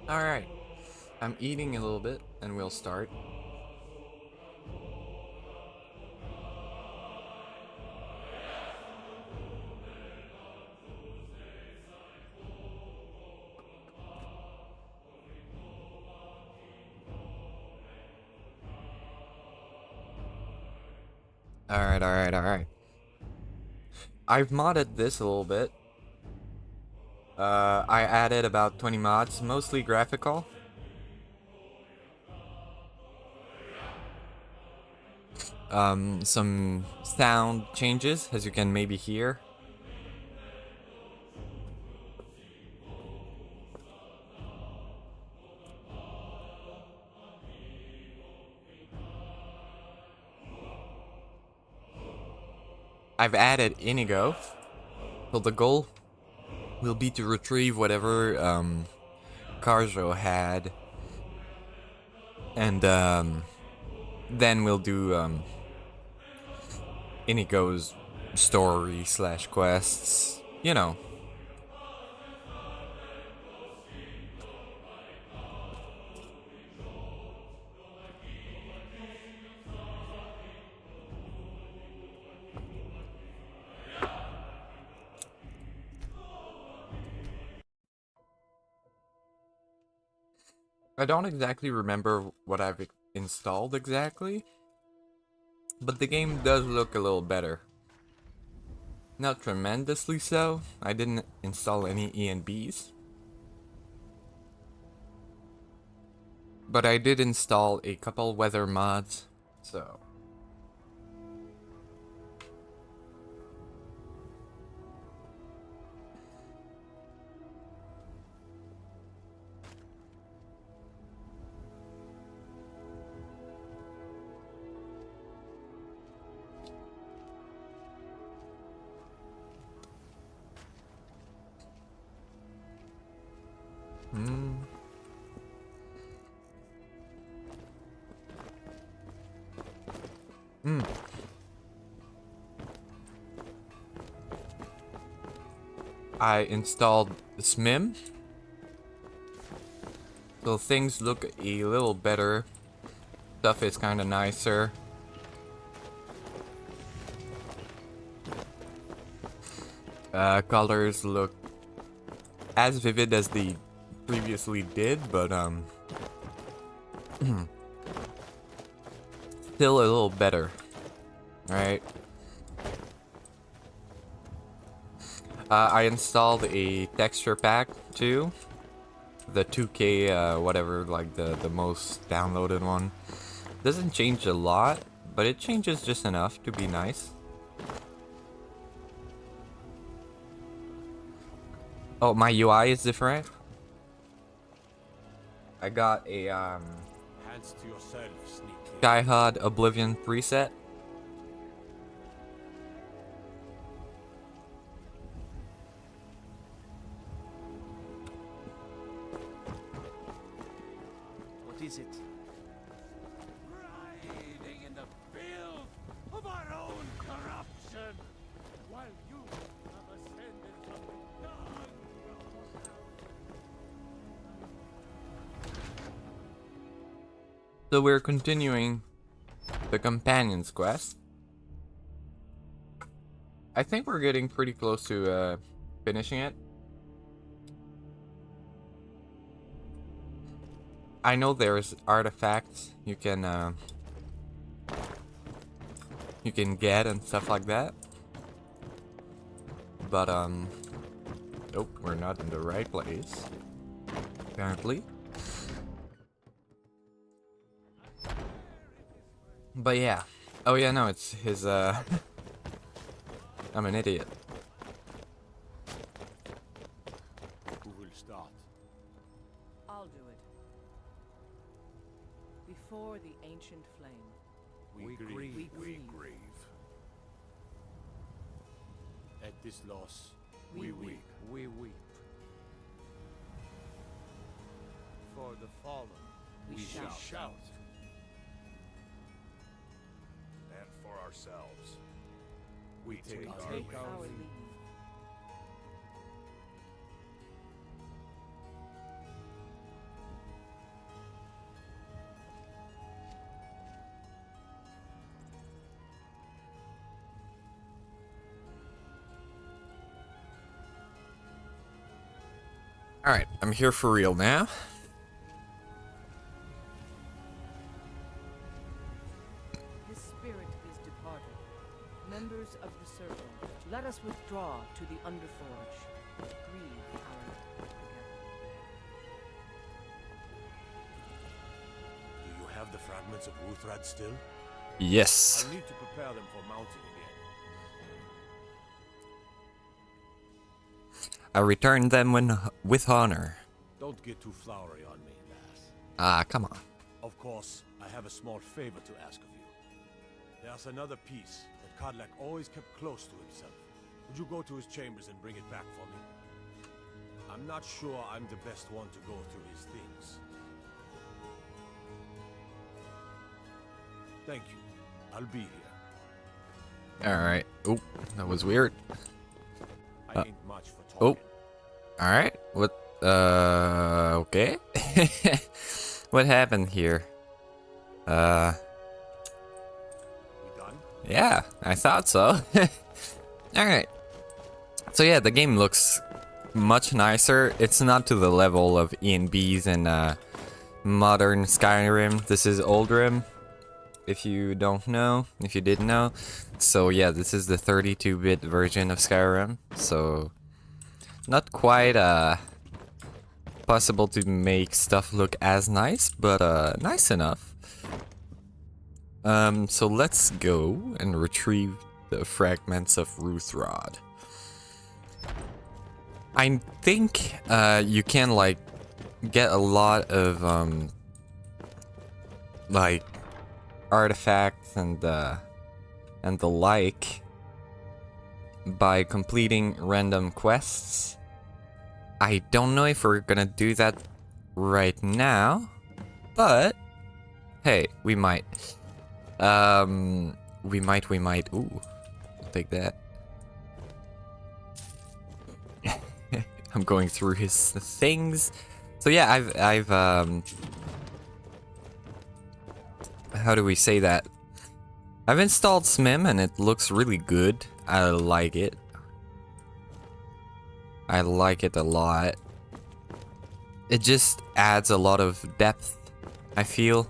Alright, I'm eating a little bit and we'll start. Alright. I've modded this a little bit. I added about 20 mods, mostly graphical. Some sound changes, as you can maybe hear. I've added Inigo, so the goal will be to retrieve whatever Carjo had, and then we'll do Inigo's story slash quests. You know. I don't exactly remember what I've installed exactly, but the game does look a little better. Not tremendously so. I didn't install any ENBs. But I did install a couple weather mods, so... Hmm. Hmm. I installed SMIM, so things look a little better. Stuff is kind of nicer. Colors look as vivid as they previously did, but still a little better, right? I installed a texture pack too, the 2K whatever, like the most downloaded one. Doesn't change a lot, but it changes just enough to be nice. Oh, my UI is different. I got a Hands to yourself, sneaky. Skyhod Oblivion preset. What is it? Riding in the filth of our own corruption, while you have ascended from the dunghill. So we're continuing the companion's quest. I think we're getting pretty close to finishing it. I know there's artifacts you can get and stuff like that. But nope, we're not in the right place. Apparently. But yeah. Oh yeah, no, it's his I'm an idiot. Who will start? I'll do it. Before the ancient flame. We grieve. We grieve. At this loss, We we weep. We weep. For the fallen, We shall shout. shout. And for ourselves, We take take our our Take leave. our leave. Alright, I'm here for real now. His spirit is departed. Members of the circle, let us withdraw to the Underforge. Grieve our together. Do you have the fragments of Ruthrad still? Yes. I need to prepare them for mounting again. I returned them with honor. Don't get too flowery on me, lass. Ah, come on. Of course, I have a small favor to ask of you. There's another piece that Kadlak always kept close to himself. Would you go to his chambers and bring it back for me? I'm not sure I'm the best one to go through his things. Thank you. I'll be here. Alright. Oh, that was weird. I ain't much for talking. Alright. What? Okay. What happened here? We done? Yeah, I thought so. Alright. So yeah, the game looks much nicer. It's not to the level of ENBs and modern Skyrim. This is Oldrim, if you don't know, if you didn't know. So yeah, this is the 32-bit version of Skyrim. So not quite possible to make stuff look as nice, but nice enough. So let's go and retrieve the fragments of Ruthrad. I think you can like get a lot of like artifacts and the like by completing random quests. I don't know if we're gonna do that right now, but hey, we might. We might. Ooh, I'll take that. I'm going through his things. So yeah, I've how do we say that? I've installed SMIM and it looks really good. I like it. I like it a lot. It just adds a lot of depth, I feel,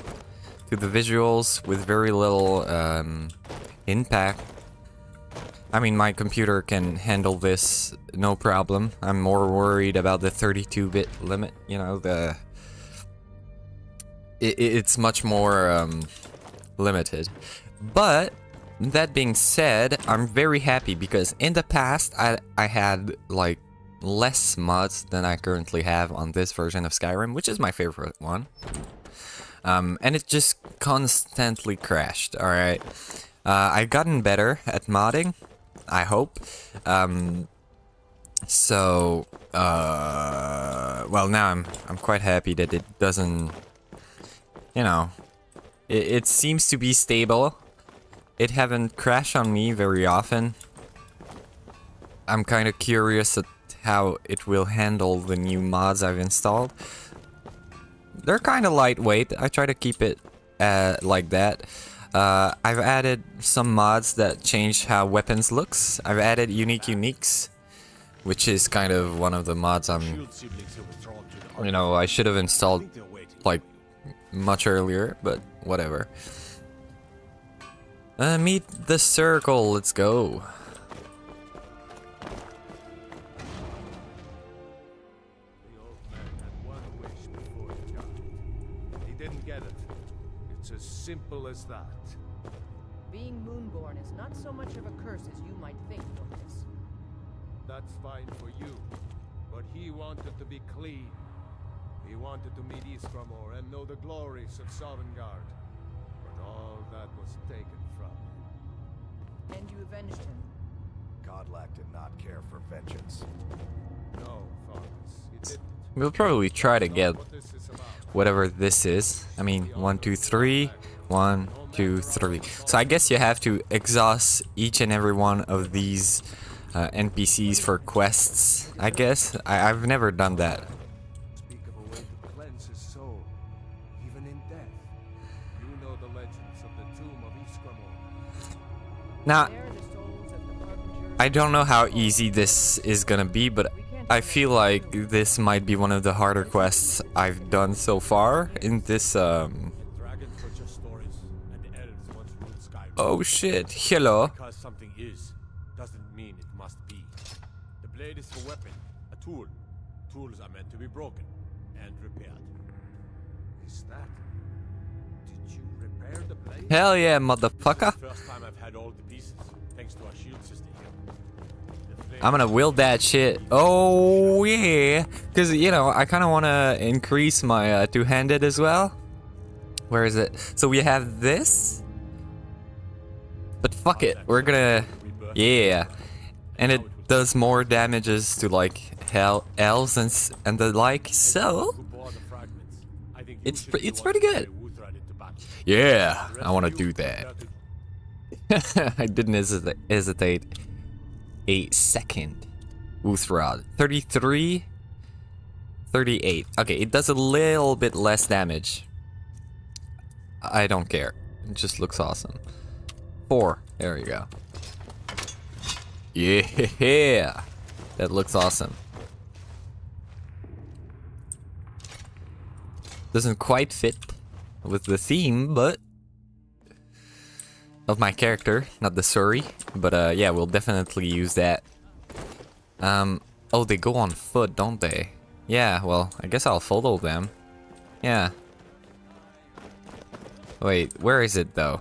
to the visuals with very little impact. I mean, my computer can handle this no problem. I'm more worried about the 32-bit limit, you know, it's much more limited. But that being said, I'm very happy because in the past I had like less mods than I currently have on this version of Skyrim, which is my favorite one. And it just constantly crashed. Alright. I've gotten better at modding, I hope. So well, now I'm quite happy that it doesn't, you know, it seems to be stable. It haven't crashed on me very often. I'm kind of curious at how it will handle the new mods I've installed. They're kind of lightweight. I try to keep it like that. I've added some mods that change how weapons looks. I've added uniques, which is kind of one of the mods I'm, you know, I should have installed like much earlier, but whatever. Meet the circle, let's go. The old man had one wish before he died. He didn't get it. It's as simple as that. Being Moonborn is not so much of a curse as you might think, Dorcas. That's fine for you. But he wanted to be clean. He wanted to meet Isgramor and know the glories of Sovngarde. But all that was taken from him. And you avenged him. Godlack did not care for vengeance. No, Farkas, he didn't. We'll probably try to get What this is about. whatever this is. I mean, 1, 2, 3. 1, 2, 3. So I guess you have to exhaust each and every one of these NPCs for quests, I guess. I've never done that. Speak of a way to cleanse his soul, even in death. You know the legends of the tomb of Isgramor. Now, There the souls of the Harbingers I don't know how easy this is gonna be, but we can't I feel like this might be one of the harder quests I've done so far in this, Dragons were just stories, and the elves once ruled Skyrim. Oh shit, hello. Because something is, doesn't mean it must be. The blade is a weapon, a tool. Tools are meant to be broken and repaired. Is that? Did you repair the blade? Hell yeah, This motherfucker. is the first time I've had all the pieces, thanks to our shield system here. The flame I'm gonna wield that shit. Oh yeah, because you know I kind of want to increase my two-handed as well. Where is it? So we have this, but fuck it, we're gonna yeah, and it does more damages to like hell elves and the like. So who bore the fragments. I think you It's should pre- be it's the pretty one to good. carry Wuthred into battle. yeah, The rest I want to of you do that. prepare to I didn't hesitate a second. Uthrod. 33, 38. Okay, it does a little bit less damage. I don't care. It just looks awesome. 4. There we go. Yeah, that looks awesome. Doesn't quite fit with the theme, but of my character, not the Surrey. But yeah, we'll definitely use that. Oh, they go on foot, don't they? Yeah, well, I guess I'll follow them. Yeah. Wait, where is it though?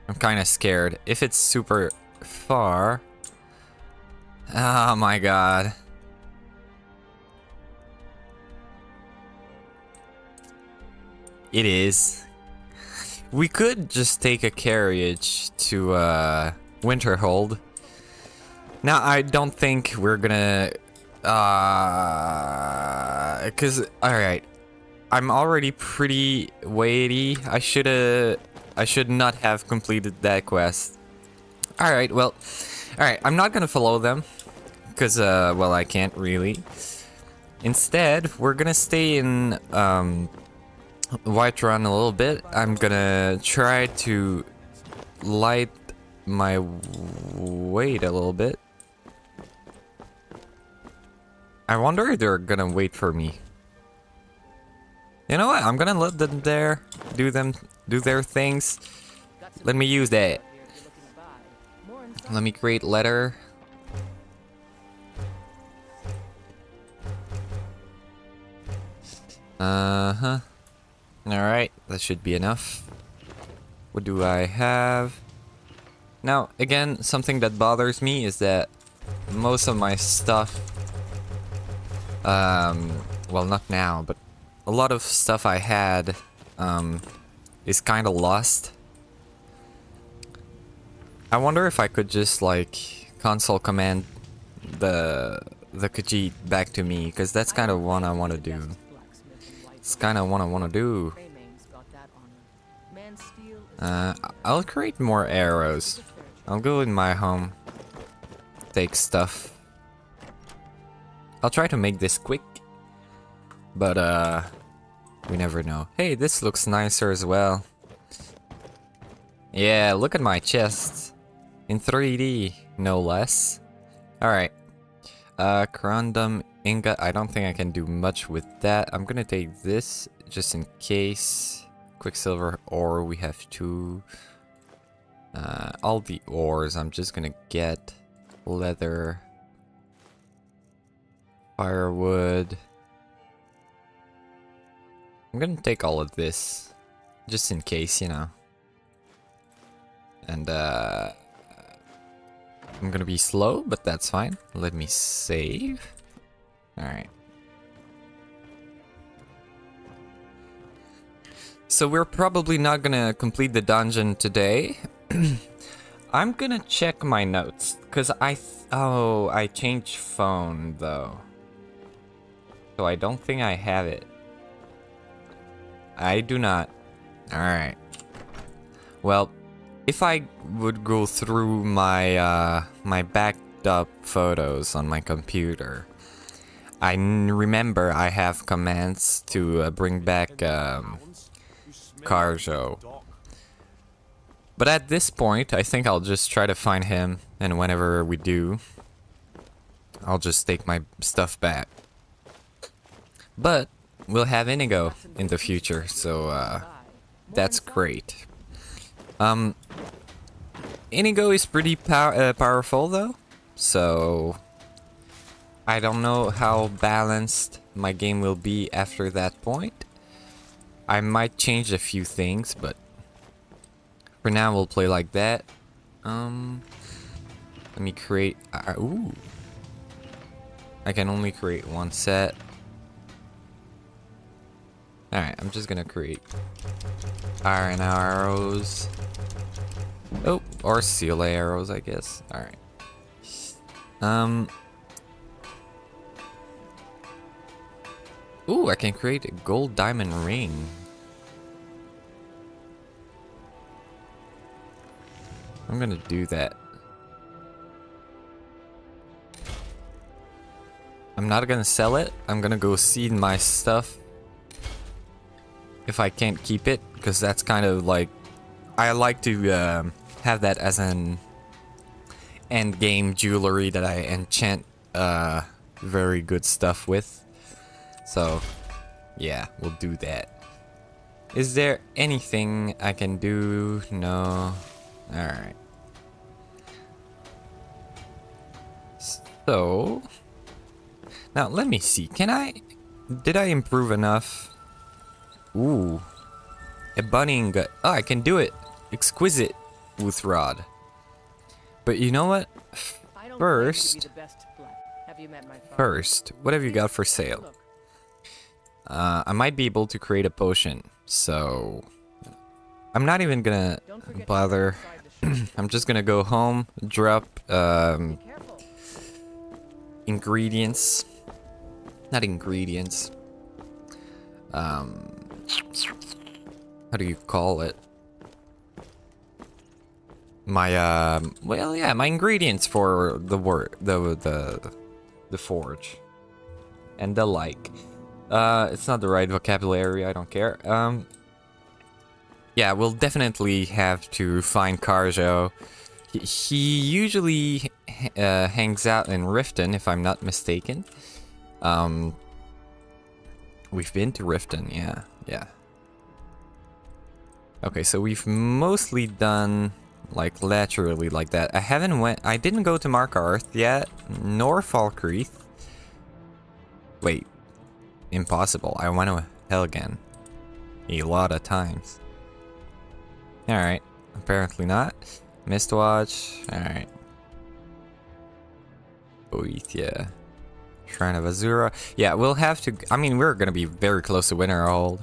I'm kind of scared. If it's super far... Oh my god. It is. We could just take a carriage to Winterhold. Now, I don't think we're gonna... Cause, alright. I'm already pretty weighty. I should not have completed that quest. Alright, well... Alright, I'm not gonna follow them. Cause, well, I can't really. Instead, we're gonna stay in, Whiterun a little bit. I'm gonna try to light my weight a little bit. I wonder if they're gonna wait for me. You know what? I'm gonna let them there, do their things. Let me use that. Let me create letter. Uh-huh. Alright, that should be enough. What do I have? Now, again, something that bothers me is that most of my stuff, well, not now, but a lot of stuff I had, is kind of lost. I wonder if I could just, like, console command the Khajiit back to me, because that's kind of what I want to do. It's kind of what I want to do. I'll create more arrows. I'll go in my home. Take stuff. I'll try to make this quick. But, we never know. Hey, this looks nicer as well. Yeah, look at my chest. In 3D, no less. Alright. Corundum ingot. I don't think I can do much with that. I'm gonna take this just in case. Quicksilver ore, we have 2. All the ores, I'm just gonna get leather, firewood. I'm gonna take all of this, just in case, you know. And I'm gonna be slow, but that's fine. Let me save. Alright. So we're probably not gonna complete the dungeon today. I'm gonna check my notes, cause I changed phone though. So I don't think I have it. I do not. Alright. Well, if I would go through my my backed up photos on my computer, I remember I have commands to bring back Carjo. But at this point, I think I'll just try to find him, and whenever we do, I'll just take my stuff back. But we'll have Inigo in the future, so that's great. Inigo is pretty powerful though, so I don't know how balanced my game will be after that point. I might change a few things, but for now we'll play like that. Let me create. Ooh, I can only create one set. Alright, I'm just gonna create iron arrows. Oh, or steel arrows, I guess. Alright. Ooh, I can create a gold diamond ring. I'm gonna do that. I'm not gonna sell it. I'm gonna go seed my stuff if I can't keep it, because that's kind of like, I like to have that as an end game jewelry that I enchant very good stuff with. So yeah, we'll do that. Is there anything I can do? No. Alright. So now let me see. Did I improve enough? Ooh. A bunnying gut. Oh, I can do it. Exquisite with rod. But you know what? First, what have you got for sale? I might be able to create a potion, so I'm not even gonna bother. I'm just gonna go home, drop ingredients. Not ingredients. How do you call it? My well, yeah, my ingredients for the forge and the like. It's not the right vocabulary, I don't care. Yeah, we'll definitely have to find Karjo. He usually hangs out in Riften, if I'm not mistaken. We've been to Riften, yeah. Okay, so we've mostly done like laterally like that. I didn't go to Markarth yet, nor Falkreath. Wait, impossible. I went to Helgen a lot of times. Alright, apparently not. Mistwatch, alright. Boethia. Shrine of Azura. Yeah, we'll have to. I mean, we're gonna be very close to Winterhold.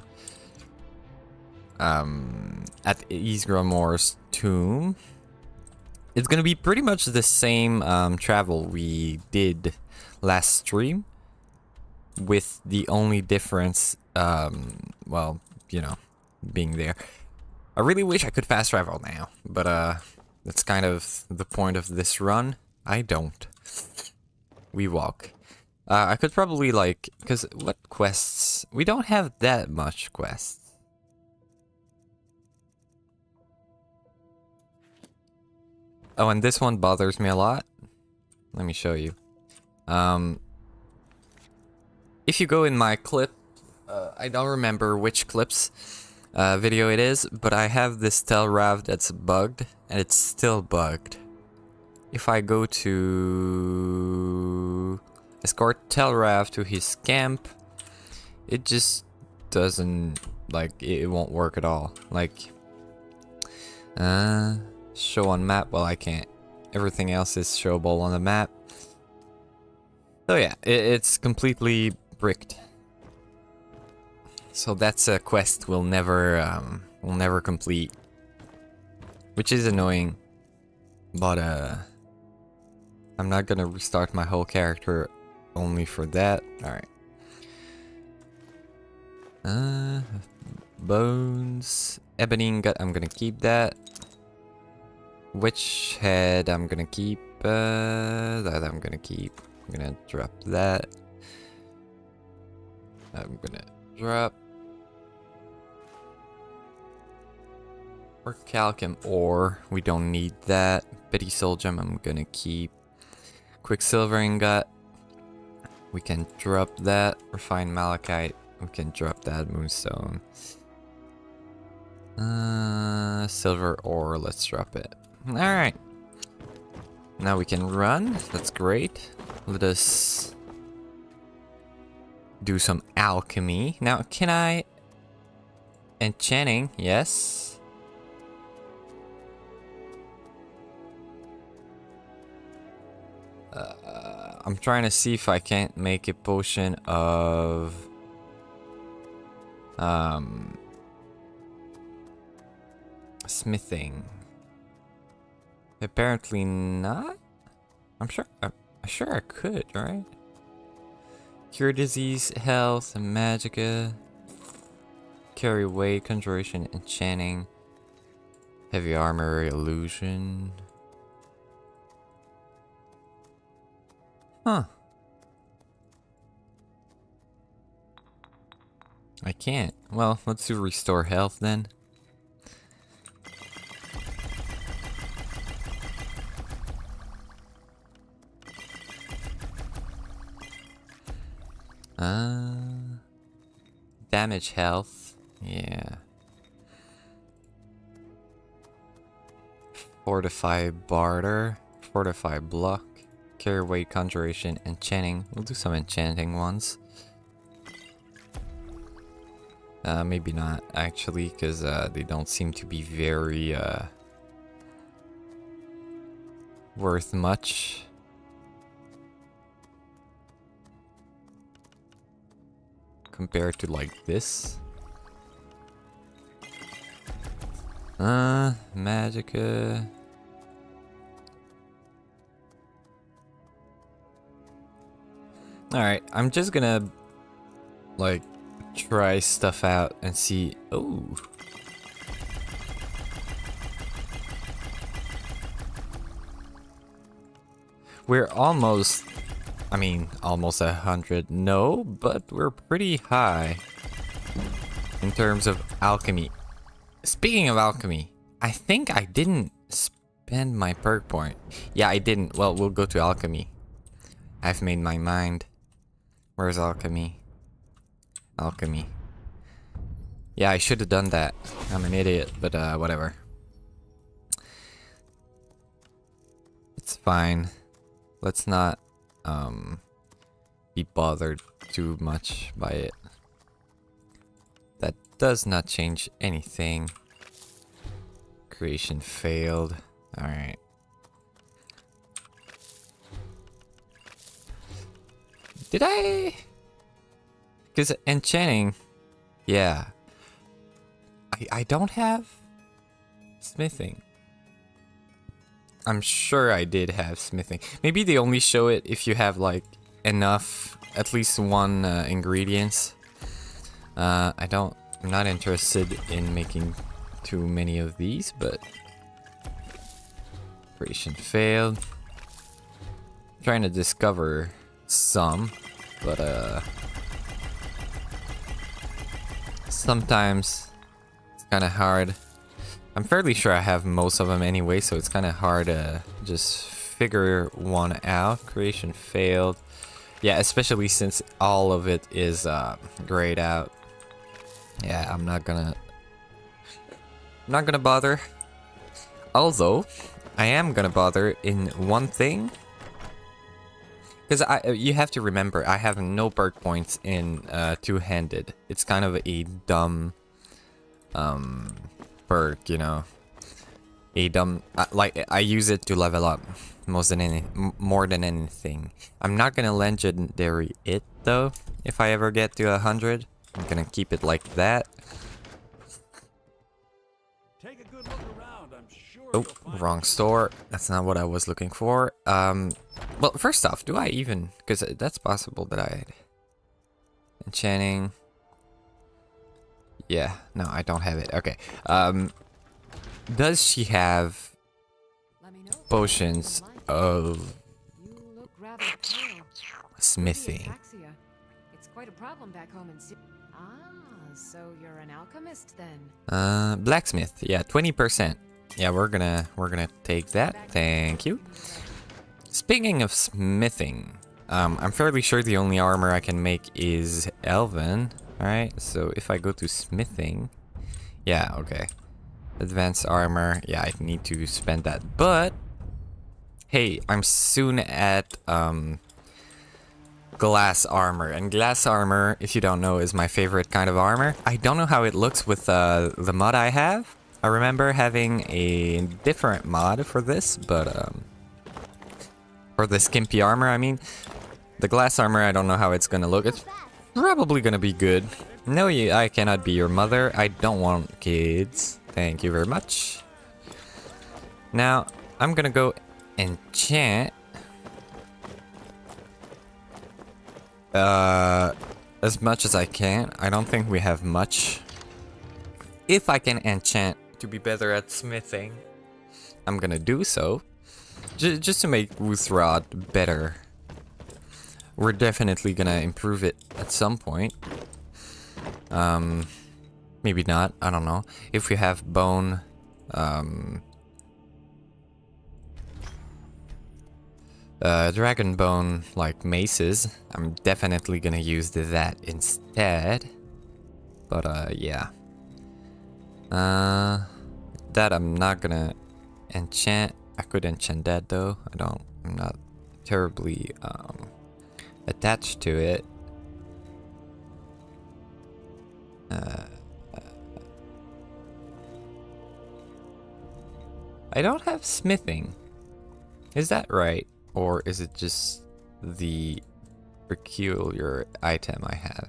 At Ysgramor's tomb. It's gonna be pretty much the same travel we did last stream, with the only difference, well, you know, being there. I really wish I could fast travel now, but that's kind of the point of this run. I don't. We walk. I could probably like, because what quests? We don't have that much quests. Oh, and this one bothers me a lot. Let me show you. If you go in my clip, I don't remember which clips video it is, but I have this Telrav that's bugged, and it's still bugged. If I go to escort Telrav to his camp, it just doesn't, like, it won't work at all. Like, show on map, well, I can't. Everything else is showable on the map. So yeah, it's completely bricked. So that's a quest we'll never complete, which is annoying. But I'm not gonna restart my whole character only for that. All right. Bones, ebony gut. I'm gonna keep that. Witch head. I'm gonna keep. That I'm gonna keep. I'm gonna drop that. I'm gonna drop. Or Calcum ore. We don't need that. Bitty soul gem I'm gonna keep. Quicksilver ingot. We can drop that. Refined malachite. We can drop that moonstone. Silver ore. Let's drop it. Alright. Now we can run. That's great. Let us do some alchemy. Now, can I... Enchanting, yes. I'm trying to see if I can't make a potion of... smithing. Apparently not. I'm sure I could, right? Cure disease, health, magicka. Carry weight, conjuration, enchanting. Heavy armor, illusion. Huh. I can't. Well, let's do restore health then. Damage health. Yeah. Fortify barter. Fortify block. Carry weight, conjuration, enchanting. We'll do some enchanting ones. Maybe not actually, because they don't seem to be very worth much. Compared to like this. Magicka. Alright, I'm just gonna like try stuff out and see. Oh. We're almost, I mean, almost 100. No, but we're pretty high in terms of alchemy. Speaking of alchemy, I think I didn't spend my perk point. Yeah, I didn't. Well, we'll go to alchemy. I've made my mind. Where's alchemy? Alchemy. Yeah, I should have done that. I'm an idiot, but whatever. It's fine. Let's not be bothered too much by it. That does not change anything. Creation failed. Alright. Did I? Because enchanting, yeah. I don't have smithing. I'm sure I did have smithing. Maybe they only show it if you have like enough, at least one ingredients. I'm not interested in making too many of these, but operation failed. Trying to discover some, but sometimes it's kind of hard. I'm fairly sure I have most of them anyway, so it's kind of hard to just figure one out. Creation failed. Yeah, especially since all of it is grayed out. Yeah, I'm not gonna bother. Although, I am gonna bother in one thing. Because you have to remember, I have no perk points in two-handed. It's kind of a dumb perk, you know. A dumb, like I use it to level up more than anything. I'm not gonna legendary it though. If I ever get to 100, I'm gonna keep it like that. Take a good look around. I'm sure Oh, wrong store. That's not what I was looking for. Well, first off, do I even? Because that's possible that I enchanting. Yeah, no, I don't have it. Okay. Does she have potions of smithing? It's quite a problem back home in so you're an alchemist then? Blacksmith. Yeah, 20%. Yeah, we're gonna take that. Thank you. Speaking of smithing, I'm fairly sure the only armor I can make is Elven. Alright, so if I go to smithing... Yeah, okay. Advanced armor. Yeah, I need to spend that. But... Hey, I'm soon at glass armor. And glass armor, if you don't know, is my favorite kind of armor. I don't know how it looks with the mod I have. I remember having a different mod for this, but... for the skimpy armor, I mean. The glass armor, I don't know how it's gonna look. It's probably gonna be good. No, I cannot be your mother. I don't want kids. Thank you very much. Now, I'm gonna go enchant. As much as I can. I don't think we have much. If I can enchant to be better at smithing, I'm gonna do so. Just to make Ruthrod better. We're definitely gonna improve it at some point. Maybe not, I don't know. If we have bone, dragon bone like maces, I'm definitely gonna use that instead. But yeah. That I'm not gonna enchant. I could enchant that though. I'm not terribly attached to it. I don't have smithing. Is that right? Or is it just the peculiar item I have?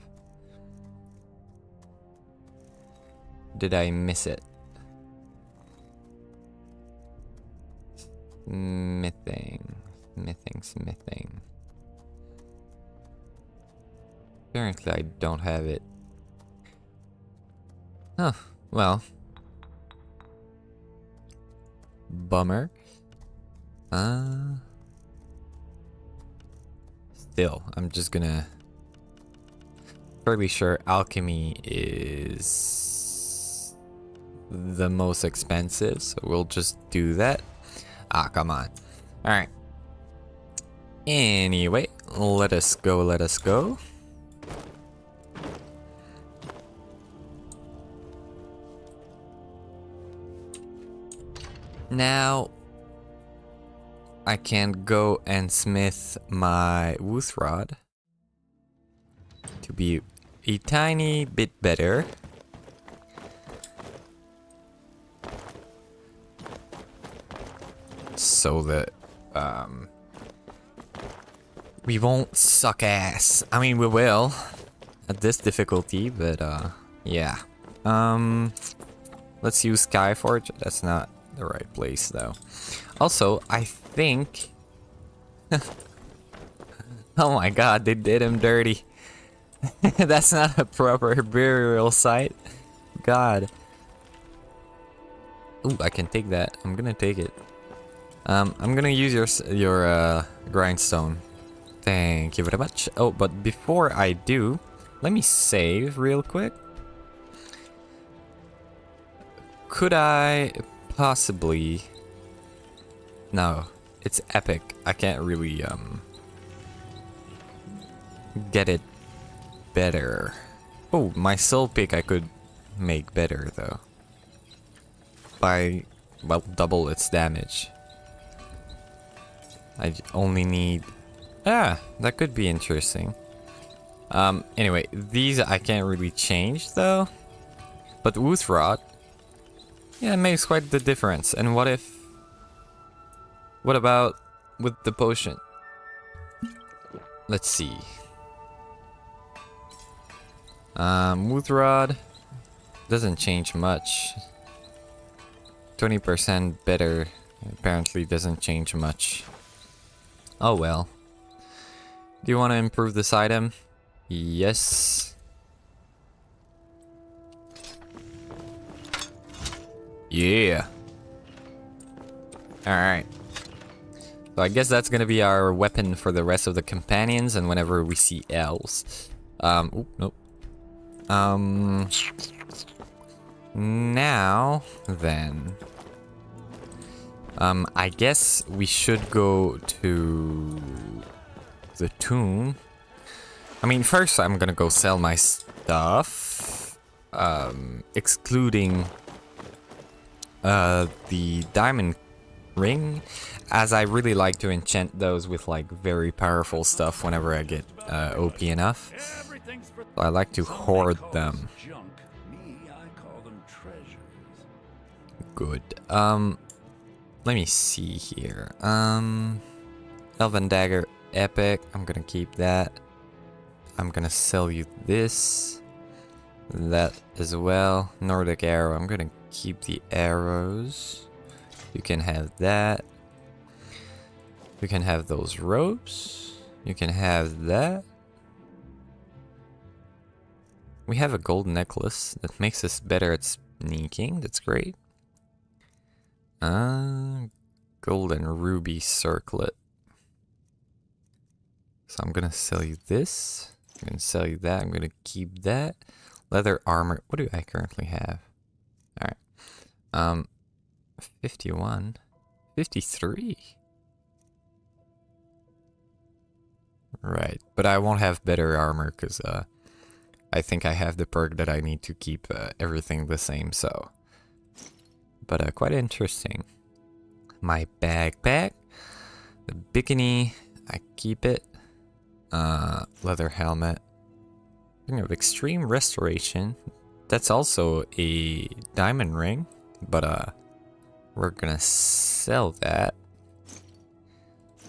Did I miss it? Smithing. Apparently I don't have it. Huh, well. Bummer. Still, I'm just gonna... Fairly sure alchemy is the most expensive, so we'll just do that. Ah, come on. Alright. Anyway, let us go. Now, I can go and smith my Wuthrod to be a tiny bit better. So that we won't suck ass. I mean, we will at this difficulty, but yeah. Let's use Skyforge. That's not the right place though. Also, I think oh my god, they did him dirty. That's not a proper burial site. God. Ooh, I can take that. I'm gonna take it. I'm gonna use your grindstone. Thank you very much. Oh, but before I do, let me save real quick. Could I possibly... No, it's epic. I can't really get it better. Oh, my soul pick I could make better though. By, well, double its damage. I only need... Ah, that could be interesting. Anyway, these I can't really change though. But Wuthrod, yeah, it makes quite the difference. And what if... What about with the potion? Let's see. Wuthrod doesn't change much. 20% better apparently doesn't change much. Oh well. Do you want to improve this item? Yes. Yeah. Alright. So I guess that's gonna be our weapon for the rest of the companions and whenever we see elves. Oop, nope. Now then. I guess we should go to the tune. I mean, first I'm gonna go sell my stuff, excluding the diamond ring, as I really like to enchant those with like very powerful stuff whenever I get OP enough. So I like to hoard them. Good. Let me see here. Elven Dagger Epic, I'm gonna keep that. I'm gonna sell you this. That as well. Nordic Arrow, I'm gonna keep the arrows. You can have that. You can have those ropes. You can have that. We have a gold necklace that makes us better at sneaking. That's great. Golden ruby circlet. So I'm gonna sell you this. I'm gonna sell you that. I'm gonna keep that. Leather armor. What do I currently have? Alright. 51. 53. Right. But I won't have better armor because I think I have the perk that I need to keep everything the same, so. But quite interesting. My backpack. The bikini. I keep it. Leather helmet. Ring of extreme restoration. That's also a diamond ring, but we're gonna sell that.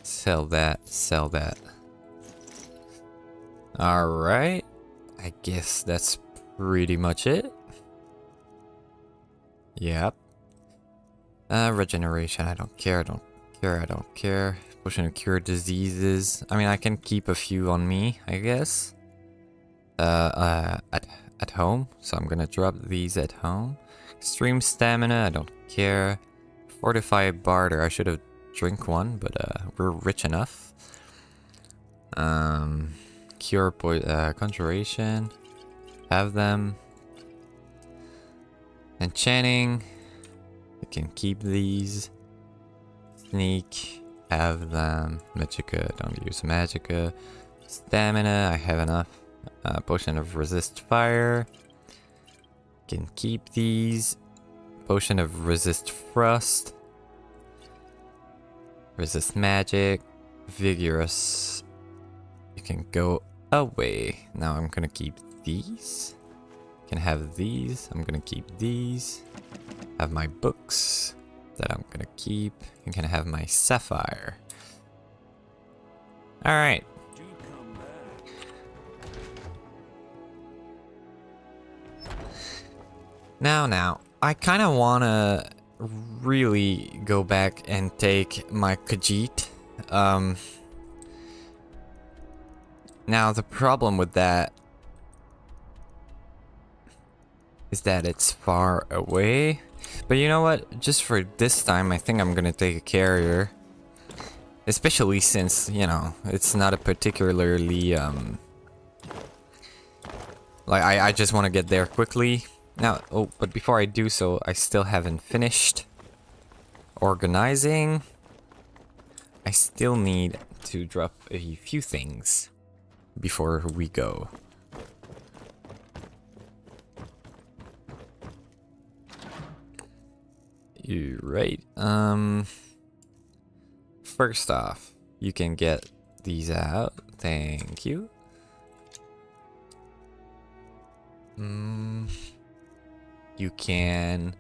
Sell that. Sell that. Alright. I guess that's pretty much it. Yep. Regeneration. I don't care. I don't care. I don't care. Potion to cure diseases. I mean, I can keep a few on me, I guess. At home. So I'm gonna drop these at home. Extreme stamina. I don't care. Fortify barter. I should have drink one, but we're rich enough. Cure conjuration. Have them. Enchanting. You can keep these. Sneak. Have them. Magicka. Don't use Magicka. Stamina. I have enough. Potion of resist fire. Can keep these. Potion of resist frost. Resist magic. Vigorous. You can go away. Now I'm gonna keep these. Can have these. I'm gonna keep these. Have my books that I'm gonna keep. You can have my sapphire. Alright. Now, I kind of want to really go back and take my Khajiit. Now, the problem with that is that it's far away. But you know what? Just for this time, I think I'm gonna take a carrier. Especially since, you know, it's not a particularly, like, I just want to get there quickly. Now, oh, but before I do so, I still haven't finished organizing. I still need to drop a few things before we go. You're right. First off, you can get these out. Thank you. You can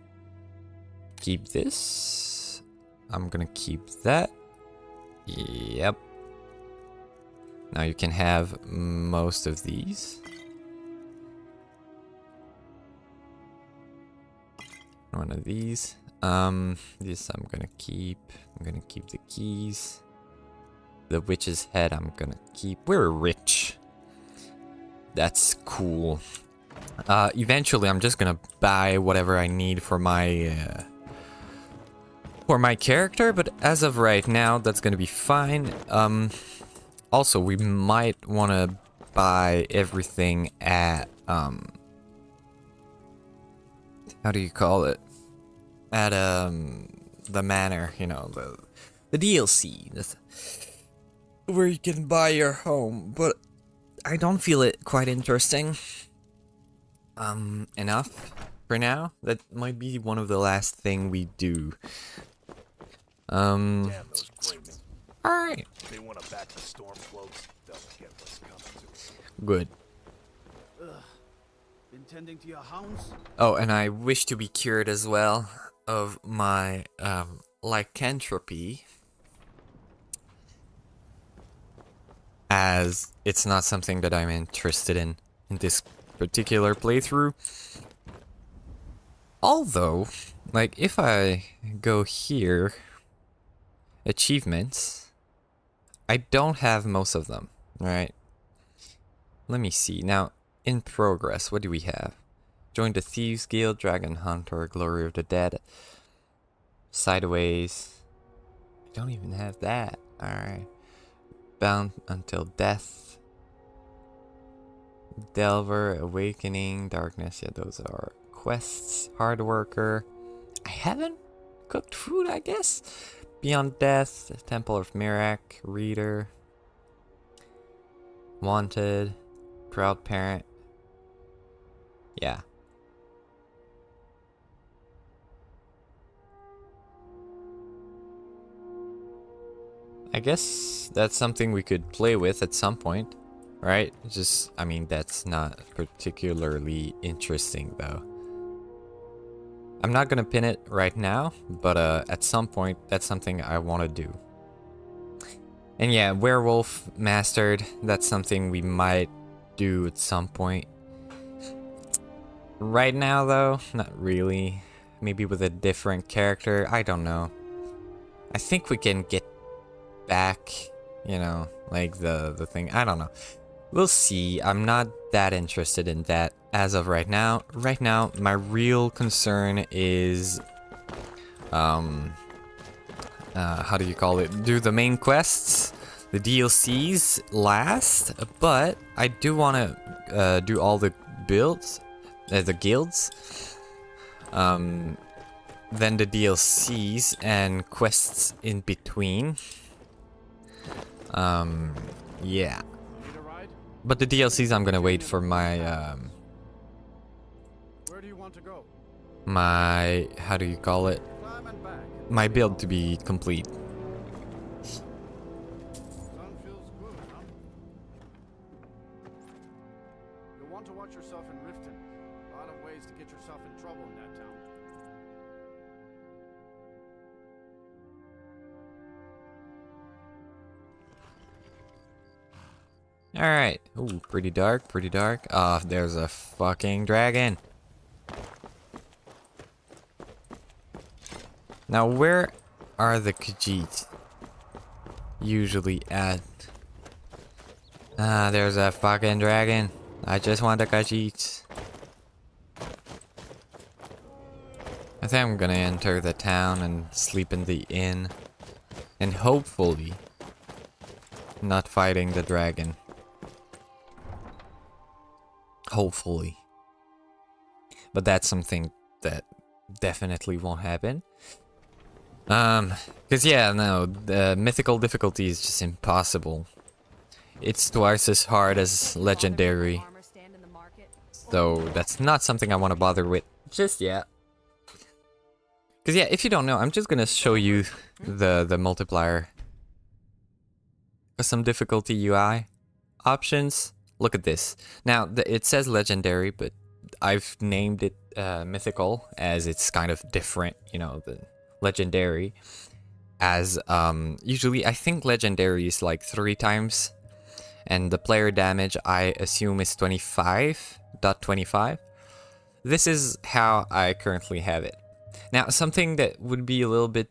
keep this. I'm gonna keep that. Yep. Now you can have most of these. One of these. This I'm gonna keep. I'm gonna keep the keys. The witch's head I'm gonna keep. We're rich. That's cool. Eventually I'm just gonna buy whatever I need for my character, but as of right now, that's gonna be fine. Also, we might want to buy everything at, how do you call it? At, the manor, you know, the DLC. where you can buy your home, but I don't feel it quite interesting. Enough for now. That might be one of the last thing we do. Damn those Greymen. Alright. They want to back the storm cloaks. They'll get what's coming to them. Good. Been tending to your hounds? Oh, and I wish to be cured as well of my lycanthropy, as it's not something that I'm interested in this particular playthrough. Although, like, if I go here, achievements, I don't have most of them, right? Let me see. Now, in progress, what do we have? Join the Thieves Guild, Dragon Hunter, Glory of the Dead, Sideways. I don't even have that. Alright. Bound Until Death, Delver, Awakening, Darkness. Yeah, those are quests. Hard Worker. I haven't cooked food, I guess. Beyond Death, Temple of Mirak, Reader, Wanted, Proud Parent. Yeah. I guess that's something we could play with at some point, right? Just, I mean, that's not particularly interesting though. I'm not gonna pin it right now, but at some point, that's something I want to do. And yeah, Werewolf Mastered, that's something we might do at some point. Right now though, not really. Maybe with a different character, I don't know. I think we can get back, you know, like the thing, I don't know. We'll see. I'm not that interested in that as of right now. Right now, my real concern is, how do you call it? Do the main quests, the DLCs last, but I do want to do all the builds, the guilds, then the DLCs and quests in between. Yeah. But the DLCs I'm gonna wait for my Where do you want to go? my, how do you call it? Climb and back. My build to be complete. Sun feels good, huh? You'll want to watch yourself in Riften. A lot of ways to get yourself in trouble in that town. Alright. Ooh, pretty dark, pretty dark. Ah, there's a fucking dragon. Now, where are the Khajiit usually at? Ah, there's a fucking dragon. I just want the Khajiit. I think I'm gonna enter the town and sleep in the inn. And hopefully not fighting the dragon. Hopefully. But that's something that definitely won't happen. Cause yeah, no, the mythical difficulty is just impossible. It's twice as hard as legendary. So that's not something I want to bother with just yet. Cause yeah, if you don't know, I'm just gonna show you the multiplier. Custom difficulty UI options. Look at this. Now, it says legendary, but I've named it mythical as it's kind of different, you know, the legendary. As usually, I think legendary is like 3 times, and the player damage I assume is 25.25. This is how I currently have it. Now, something that would be a little bit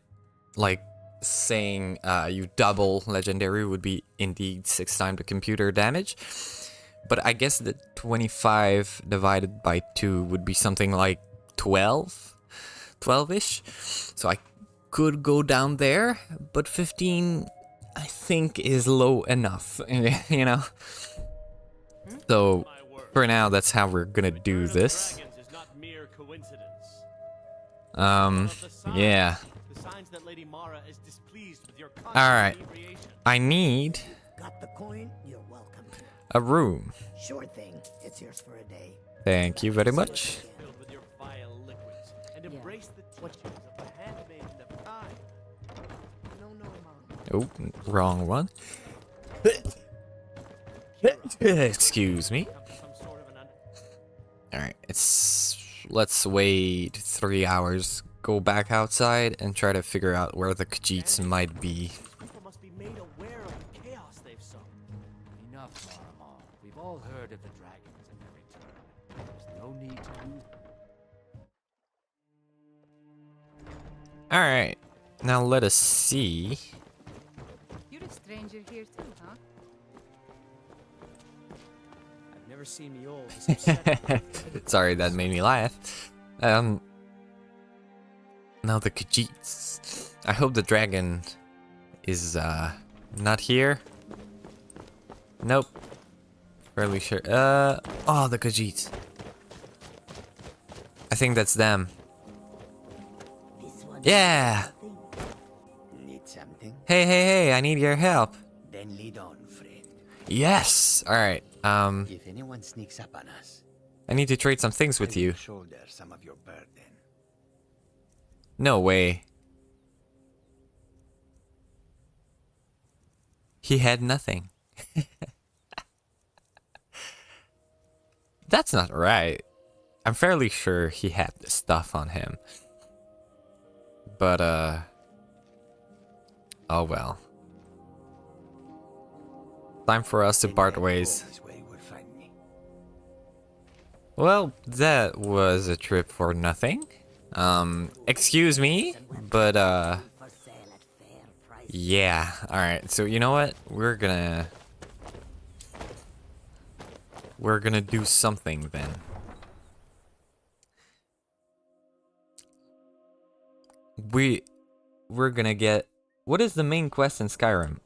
like saying you double legendary would be indeed 6 times the computer damage. But I guess the 25 divided by 2 would be something like 12-ish. So I could go down there, but 15 I think is low enough, you know? So for now, that's how we're gonna do this. Yeah. Alright. I need Got the coin? You're welcome. A room. Sure thing. It's yours for a day. Thank you very much. Filled with your vile liquids, and Yeah. embrace the teachings of the handmaiden of time. No, Mom. Oh, wrong one. Excuse me. Come to some sort of an Alright, let's wait 3 hours, go back outside, and try to figure out where the Khajiits might be. People must be made aware of the chaos they've sown. Enough, Marmal. We've all heard of the dragons and their return. There's no need to lose. Alright, now let us see. You're a stranger here too, huh? I've never seen the old as upset. Sorry, that made me laugh. Now the Khajiits. I hope the dragon is not here. Nope. Fairly sure. Oh, the Khajiits. I think that's them. This one. Yeah. Need something? Hey, I need your help. Then lead on, friend. Yes. All right. If anyone sneaks up on us, I need to trade some things with I will you. shoulder some of your burden. No way. He had nothing. That's not right. I'm fairly sure he had the stuff on him. But, oh well. Time for us to part ways. This way you will find me. Well, that was a trip for nothing. Excuse me, but, For sale at fair price. yeah. Alright, so you know what? We're gonna do something then. We're gonna get... What is the main quest in Skyrim?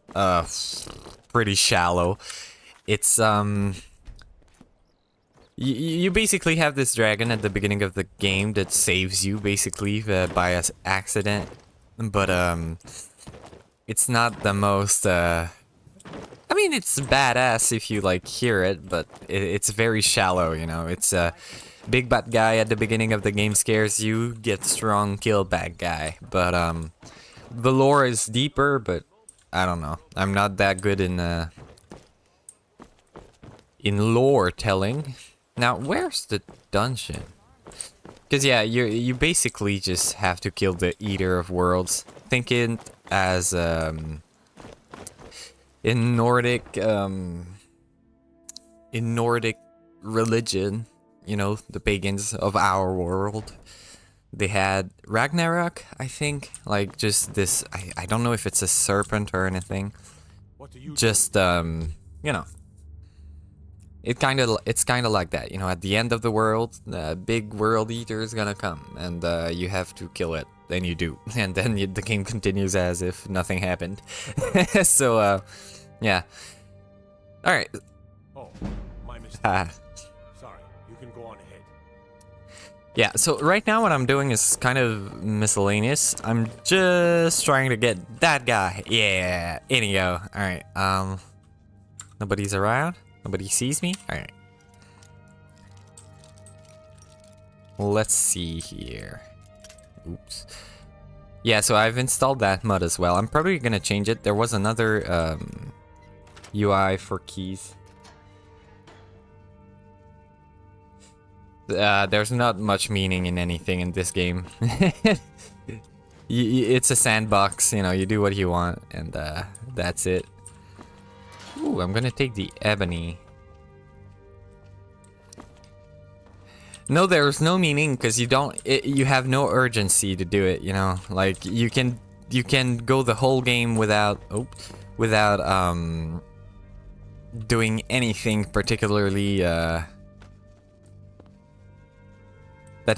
Pretty shallow. It's, You basically have this dragon at the beginning of the game that saves you, basically, by accident. But, it's not the most, I mean, it's badass if you, like, hear it, but it's very shallow, you know? It's a big bad guy at the beginning of the game scares you, get strong, kill bad guy. But, the lore is deeper, but I don't know. I'm not that good in lore telling. Now, where's the dungeon? Because, yeah, you basically just have to kill the Eater of Worlds. Think it as, in Nordic religion, you know, the pagans of our world, they had Ragnarok, I think. Like, just this, I don't know if it's a serpent or anything. What do you Just, you know. It's kind of like that, you know. At the end of the world, the big world eater is gonna come, and you have to kill it. Then you do, and then the game continues as if nothing happened. So, yeah. All right. Oh, my mistake. Sorry, you can go on ahead. Yeah. So right now, what I'm doing is kind of miscellaneous. I'm just trying to get that guy. Yeah. In you go. All right. Nobody's around. Nobody sees me? Alright. Let's see here. Oops. Yeah, so I've installed that mod as well. I'm probably gonna change it. There was another UI for keys. There's not much meaning in anything in this game. It's a sandbox, you know, you do what you want, and that's it. Ooh, I'm gonna take the ebony. No, there's no meaning because you have no urgency to do it. You know, like you can go the whole game without doing anything particularly that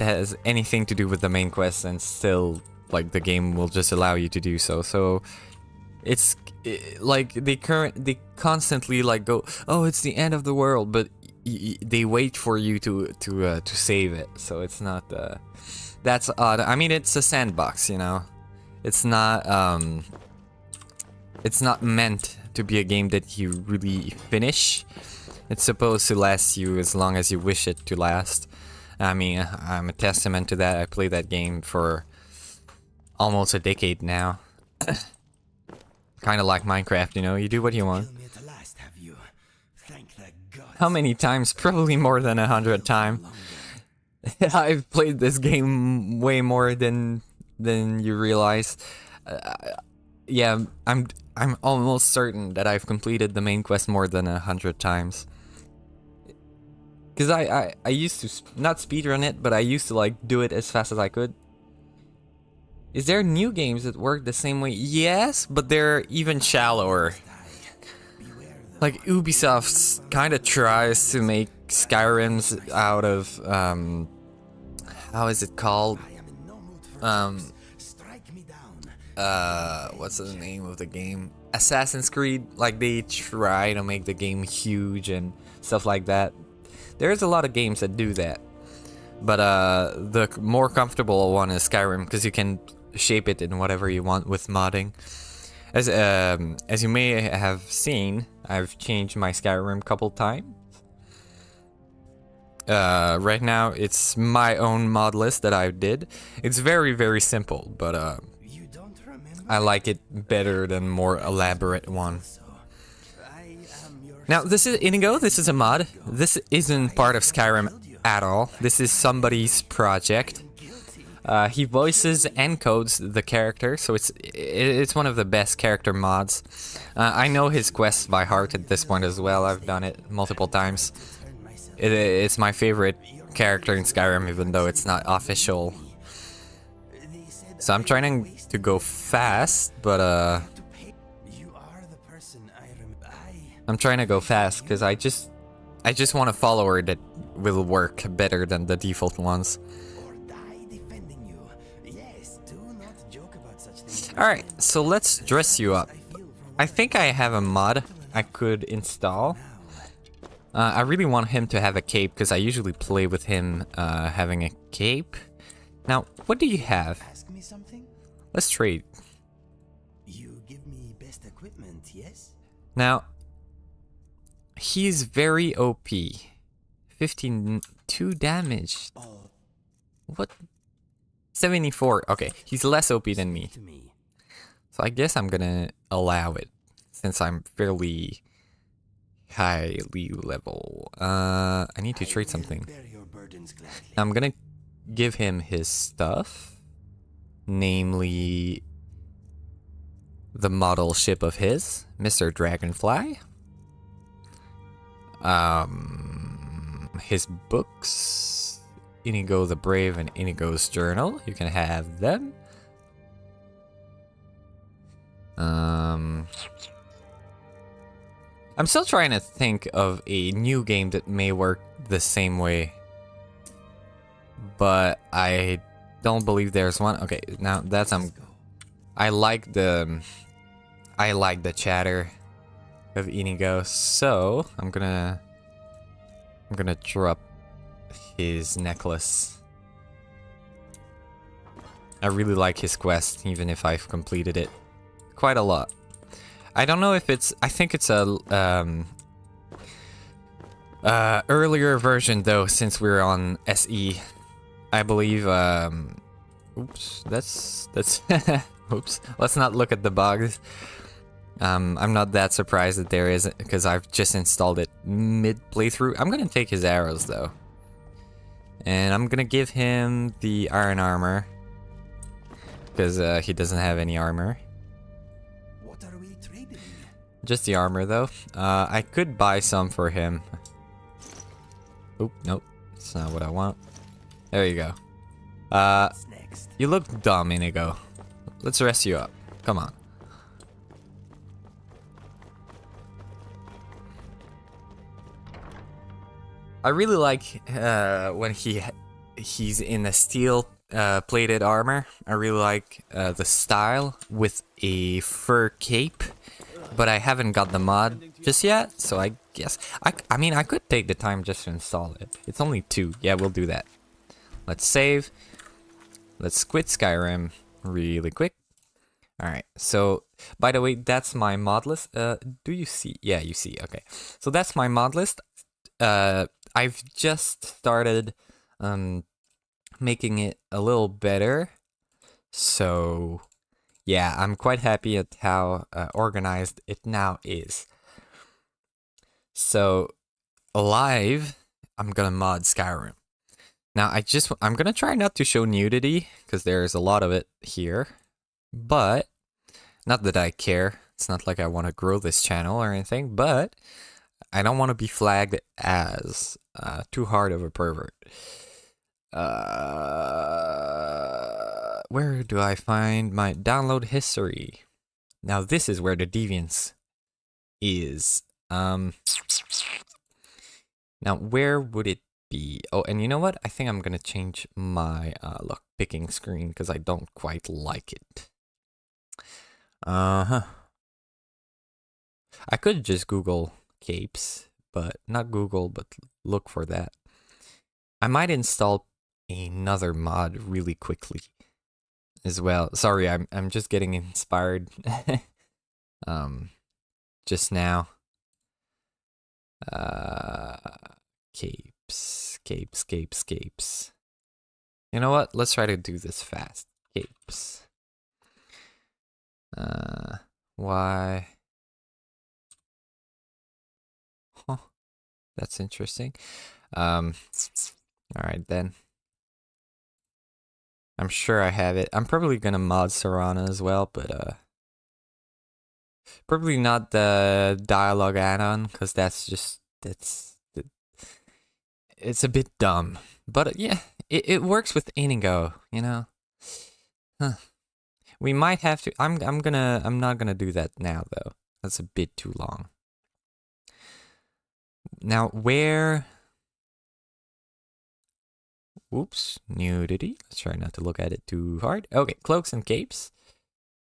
has anything to do with the main quest, and still like the game will just allow you to do so. So it's like they constantly like go, oh, it's the end of the world, but they wait for you to save it. So it's not that's odd. I mean, it's a sandbox, you know. It's not meant to be a game that you really finish. It's supposed to last you as long as you wish it to last. I mean, I'm a testament to that. I played that game for almost a decade now. Kind of like Minecraft, you know, you do what you want. How many times? Probably more than 100 times. I've played this game way more than you realize. Yeah, I'm almost certain that I've completed the main quest more than 100 times. Cause I used to not speedrun it, but I used to like do it as fast as I could. Is there new games that work the same way? Yes, but they're even shallower. Like Ubisoft kind of tries to make Skyrims out of how is it called? What's the name of the game? Assassin's Creed. Like they try to make the game huge and stuff like that. There's a lot of games that do that, but the more comfortable one is Skyrim because you can shape it in whatever you want with modding. As you may have seen, I've changed my Skyrim a couple times. Right now it's my own mod list that I did. It's very simple, but I like it better than more elaborate one. Now this is Inigo, this is a mod. This isn't part of Skyrim at all. This is somebody's project. He voices and codes the character, so it's one of the best character mods. I know his quests by heart at this point as well. I've done it multiple times. It's my favorite character in Skyrim, even though it's not official. So I'm trying to go fast, but I'm trying to go fast because I just want a follower that will work better than the default ones. Alright, so let's dress you up. I think I have a mod I could install. I really want him to have a cape because I usually play with him having a cape. Now, what do you have? Let's trade. You give me best equipment, yes? Now, he's very OP. 15.2 damage. What? 74. Okay, he's less OP than me. So I guess I'm gonna allow it since I'm fairly highly level. I need to trade something. I'm gonna give him his stuff, namely the model ship of his, Mr. Dragonfly. His books, Inigo the Brave and Inigo's Journal. You can have them. I'm still trying to think of a new game that may work the same way, but I don't believe there's one. Okay, now that's I like the chatter of Inigo, so I'm gonna drop his necklace. I really like his quest, even if I've completed it quite a lot. I don't know if I think it's a earlier version though, since we're on SE. I believe oops, that's oops. Let's not look at the bugs. I'm not that surprised that there isn't, because I've just installed it mid playthrough. I'm gonna take his arrows though, and I'm gonna give him the iron armor because he doesn't have any armor. What are we trading? Just the armor though. I could buy some for him. Oop, nope, that's not what I want. There you go. You look dumb, Inigo. Let's rest you up. Come on. I really like when he's in a steel plated armor. I really like the style with a fur cape, but I haven't got the mod just yet, so I guess I mean I could take the time just to install it. It's only 2. Yeah, we'll do that. Let's save. Let's quit Skyrim really quick. Alright, so By the way, that's my mod list. Do you see? Yeah, you see. Okay, so that's my mod list. I've just started making it a little better. So yeah, I'm quite happy at how organized it now is. So live, I'm gonna mod Skyrim. Now I'm gonna try not to show nudity because there's a lot of it here, but not that I care. It's not like I want to grow this channel or anything, but I don't want to be flagged as too hard of a pervert. Where do I find my download history? Now this is where the deviance is. Now where would it be? Oh, and you know what? I think I'm gonna change my lock picking screen because I don't quite like it. I could just Google capes, but not Google, but look for that. I might install another mod really quickly as well. Sorry, I'm just getting inspired just now. Capes. You know what? Let's try to do this fast. Capes. Why? Huh. That's interesting. Alright then. I'm sure I have it. I'm probably gonna mod Serana as well, but probably not the dialogue add-on, because it's a bit dumb. But yeah, it works with Inigo, you know? Huh. We might have to I'm not gonna do that now though. That's a bit too long. Now where oops, nudity. Let's try not to look at it too hard. Okay, cloaks and capes.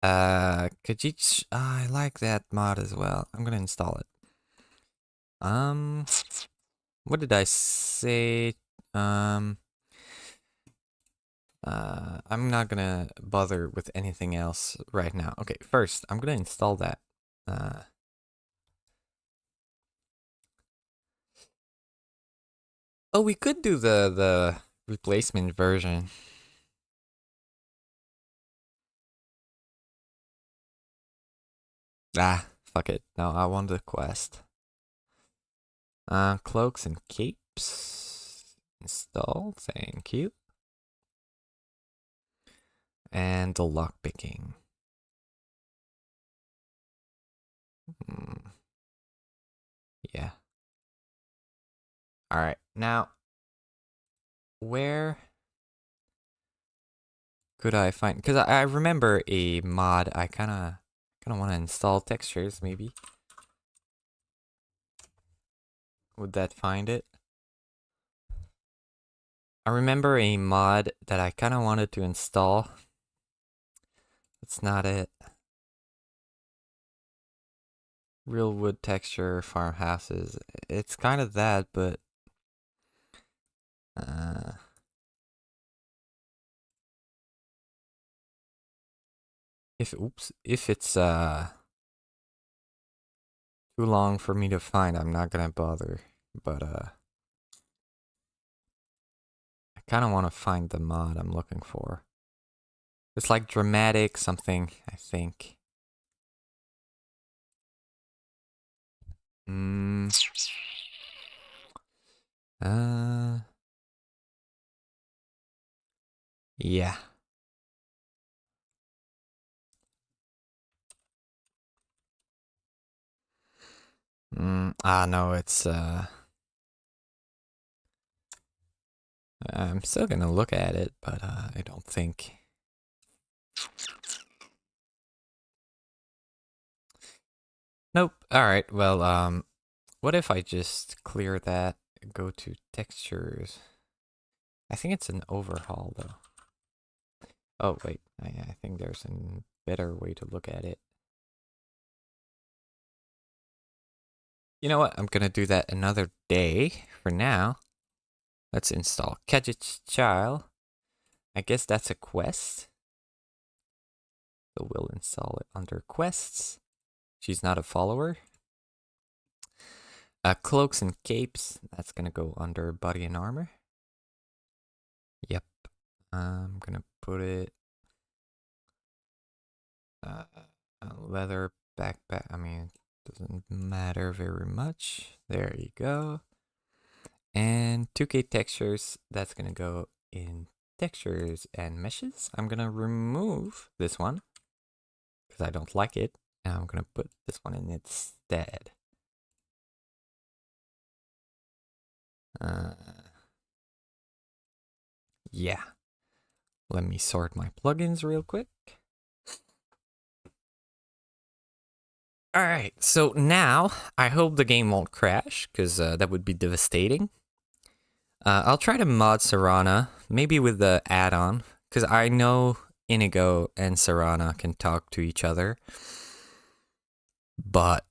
Kajich, I like that mod as well. I'm gonna install it. What did I say? I'm not gonna bother with anything else right now. Okay, first, I'm gonna install that. Oh, we could do the replacement version. Ah, fuck it. No, I want the quest. Cloaks and capes. Install, thank you. And the lockpicking. Yeah. Alright, now where could I find, because I remember a mod I kinda want to install textures maybe. Would that find it? I remember a mod that I kinda wanted to install. That's not it. Real wood texture farmhouses. It's kind of that, but if it's too long for me to find, I'm not gonna bother. But I kind of want to find the mod I'm looking for. It's like dramatic something, I think. Yeah. No, it's I'm still gonna look at it, but I don't think. Nope. Alright, well, what if I just clear that, go to textures? I think it's an overhaul though. Oh wait, I think there's a better way to look at it. You know what? I'm gonna do that another day. For now, let's install Kajich Child. I guess that's a quest. So we'll install it under quests. She's not a follower. Cloaks and capes, that's gonna go under body and armor. Yep. I'm gonna put it leather backpack. I mean, it doesn't matter very much. There you go. And 2K textures, that's gonna go in textures and meshes. I'm gonna remove this one because I don't like it. And I'm gonna put this one in instead. Yeah. Let me sort my plugins real quick. Alright, so now I hope the game won't crash, because that would be devastating. I'll try to mod Serana, maybe with the add-on, because I know Inigo and Serana can talk to each other. But,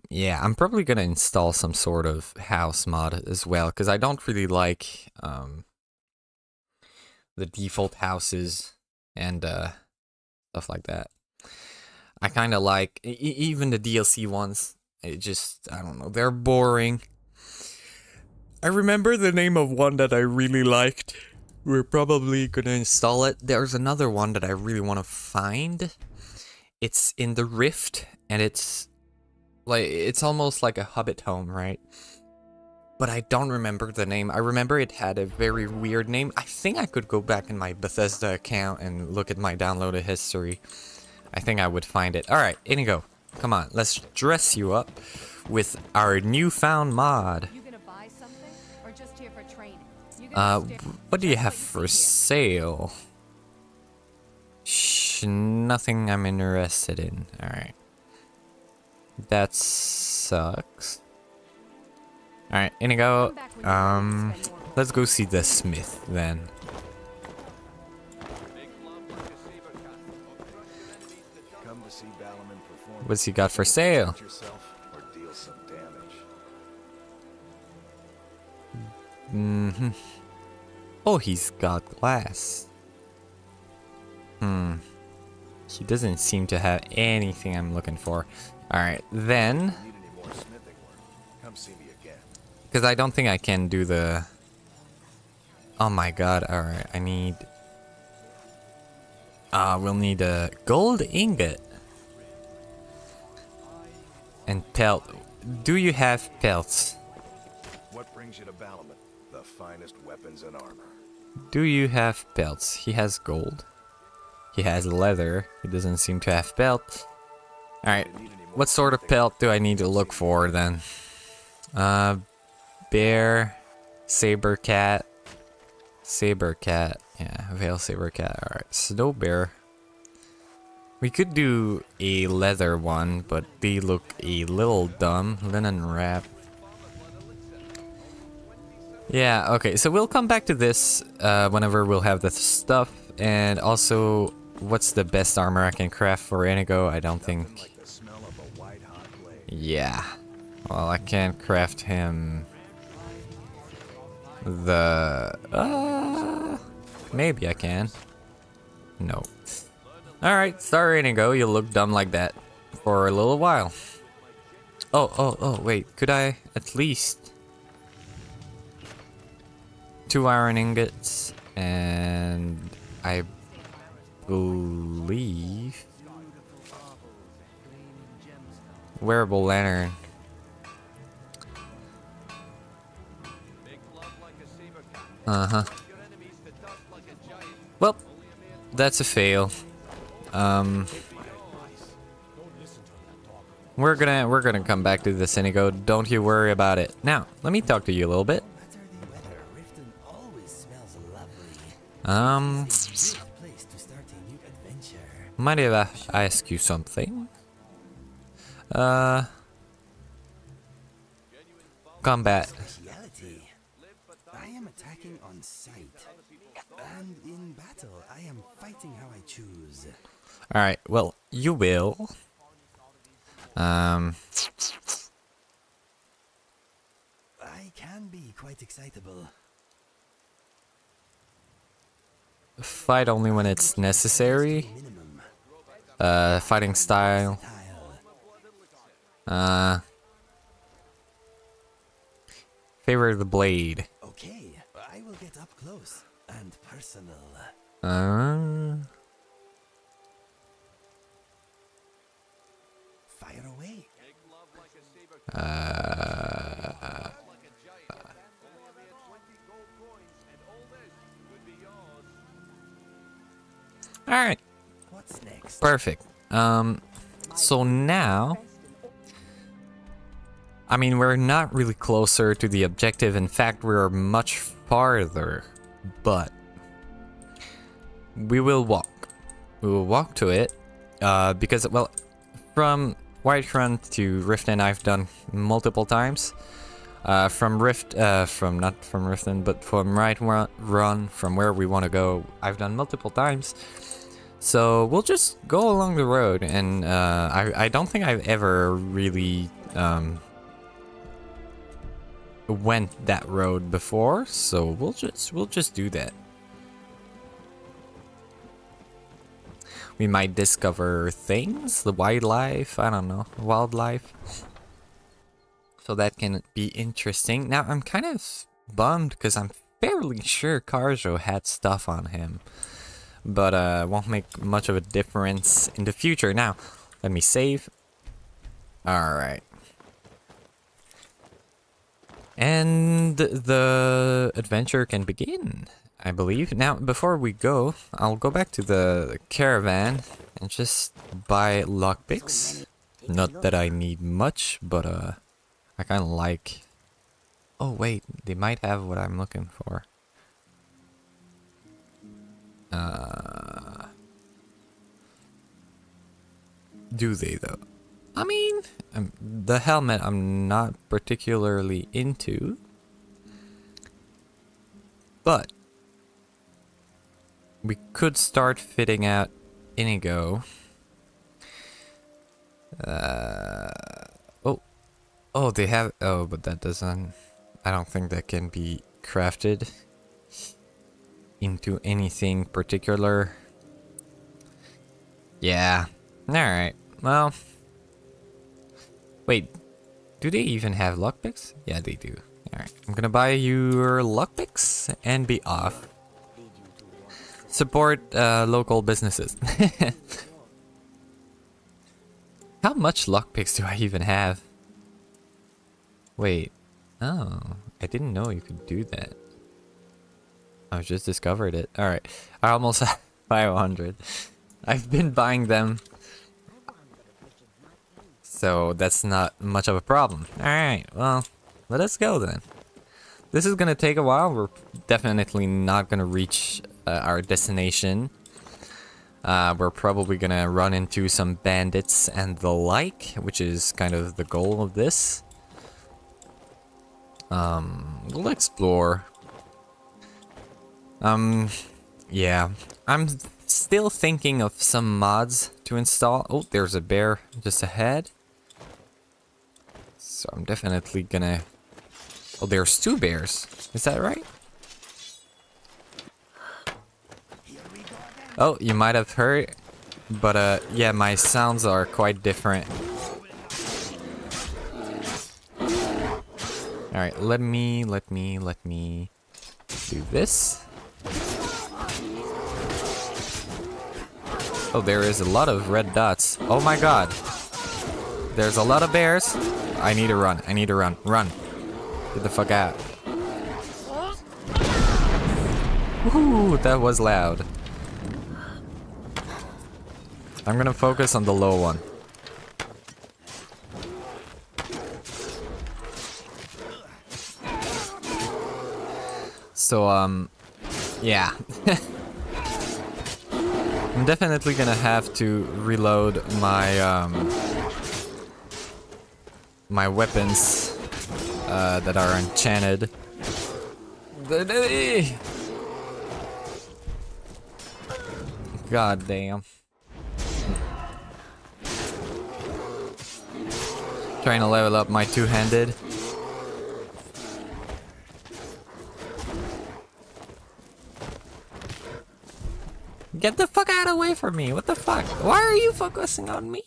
yeah, I'm probably going to install some sort of house mod as well, because I don't really like the default houses and stuff like that. I kind of like, even the DLC ones, it just, I don't know, they're boring. I remember the name of one that I really liked. We're probably gonna install it. There's another one that I really want to find. It's in the Rift, and it's like, it's almost like a Hobbit home, right? But I don't remember the name. I remember it had a very weird name. I think I could go back in my Bethesda account and look at my downloaded history. I think I would find it. Alright, Inigo, come on, let's dress you up with our newfound mod. You gonna buy something or just here for training? What do you have for sale? Nothing I'm interested in. Alright. That sucks. Alright, Inigo, let's go see the smith then. What's he got for sale? Mm-hmm. Oh, he's got glass. He doesn't seem to have anything I'm looking for. Alright, then... because I don't think I can do the... oh my god, alright, I need... we'll need a gold ingot. And pelt. Do you have pelts? What brings you to Balamut? The finest weapons and armor. Do you have pelts? He has gold. He has leather. He doesn't seem to have pelt. Alright, what sort of pelt do I need to look for then? Bear, saber cat, yeah, veil saber cat. Alright, snow bear. We could do a leather one, but they look a little dumb. Linen wrap. Yeah, okay, so we'll come back to this whenever we'll have the stuff. And also, what's the best armor I can craft for Inigo? I don't think... yeah. Well, I can't craft him... the... maybe I can. No. Alright, sorry Inigo, you look dumb like that for a little while. Oh, wait, could I at least... 2 iron ingots, and I believe... wearable lantern. Uh-huh. Well, that's a fail. We're gonna come back to this, Inigo. Don't you worry about it. Now, let me talk to you a little bit. Mind if I ask you something? Combat. I am attacking on sight, and in battle, I am fighting how I choose. Alright, well, you will. I can be quite excitable. Fight only when it's necessary. Minimum. Fighting style. Favor the blade. Okay, I will get up close and personal. Fire away. Alright. What's next? Perfect. So now, I mean, we're not really closer to the objective. In fact, we're much farther, but we will walk. We will walk to it, because, well, from Whiterun to Riften I've done multiple times. Not from Riften, but from Whiterun, from where we want to go, I've done multiple times. So we'll just go along the road, and I don't think I've ever really went that road before, so we'll just do that. We might discover things, the wildlife, I don't know, wildlife. So that can be interesting. Now I'm kind of bummed because I'm fairly sure Karjo had stuff on him. But won't make much of a difference in the future. Now, let me save. Alright. And the adventure can begin, I believe. Now, before we go, I'll go back to the caravan and just buy lockpicks. Not that I need much, but I kind of like... Oh wait, they might have what I'm looking for. Do they though? I mean, the helmet I'm not particularly into, but we could start fitting out Inigo. Oh, they have. Oh, but that doesn't. I don't think that can be crafted into anything particular. Yeah. Alright. Well. Wait. Do they even have lockpicks? Yeah, they do. Alright. I'm gonna buy your lockpicks and be off. Support local businesses. How much lockpicks do I even have? Wait. Oh. I didn't know you could do that. I just discovered it. Alright. I almost have 500. I've been buying them. So that's not much of a problem. Alright, well, let us go then. This is gonna take a while. We're definitely not gonna reach our destination. We're probably gonna run into some bandits and the like, which is kind of the goal of this. We'll explore. Yeah. I'm still thinking of some mods to install. Oh, there's a bear just ahead. So I'm definitely gonna... Oh, there's 2 bears. Is that right? Oh, you might have heard. But, yeah, my sounds are quite different. Alright, let me do this. Oh, there is a lot of red dots. Oh my god. There's a lot of bears. I need to run. I need to run. Run. Get the fuck out. Ooh, that was loud. I'm gonna focus on the low one. So, yeah. I'm definitely gonna have to reload my, my weapons, that are enchanted. God damn. Trying to level up my two-handed. Get the fuck out of the way from me. What the fuck? Why are you focusing on me?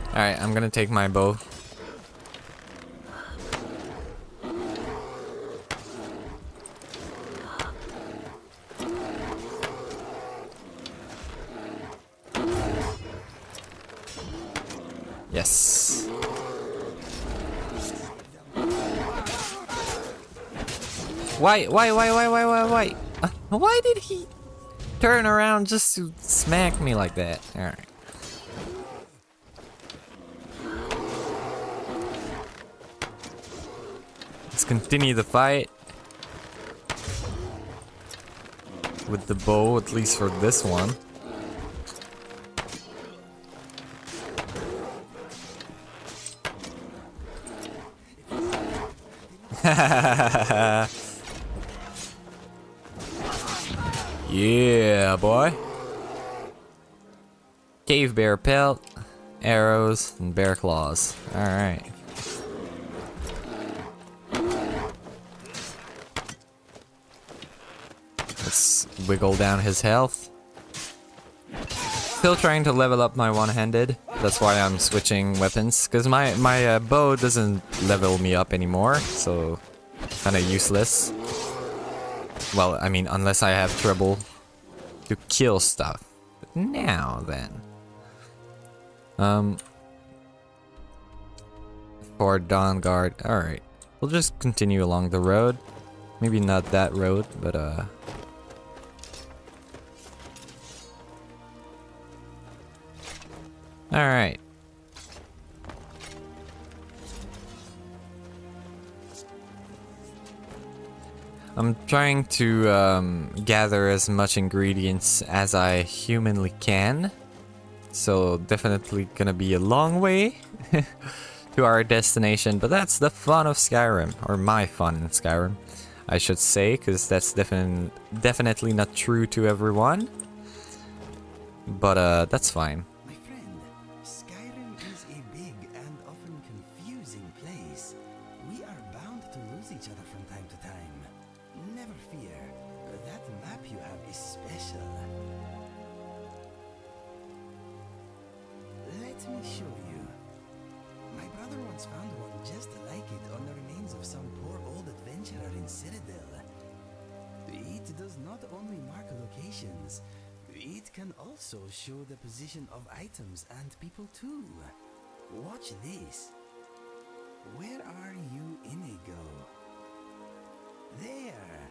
Alright, I'm gonna take my bow. Yes. Why? Why did he turn around just to smack me like that? Alright. Let's continue the fight. With the bow, at least for this one. Yeah, boy. Cave bear pelt, arrows, and bear claws. Alright. Let's wiggle down his health. Still trying to level up my one-handed. That's why I'm switching weapons. Because my bow doesn't level me up anymore. So, kind of useless. Well, I mean, unless I have trouble to kill stuff. But now then. For Dawn Guard. Alright. We'll just continue along the road. Maybe not that road, but Alright. I'm trying to gather as much ingredients as I humanly can. So definitely gonna be a long way to our destination, but that's the fun of Skyrim, or my fun in Skyrim, I should say, because that's definitely not true to everyone. But that's fine. My friend, Skyrim is a big and often confusing place. We are bound to lose each other from time to time. Never fear, that map you have is special. Let me show you. My brother once found one just like it on the remains of some poor old adventurer in Citadel. It does not only mark locations, it can also show the position of items and people too. Watch this. Where are you, Inigo? There.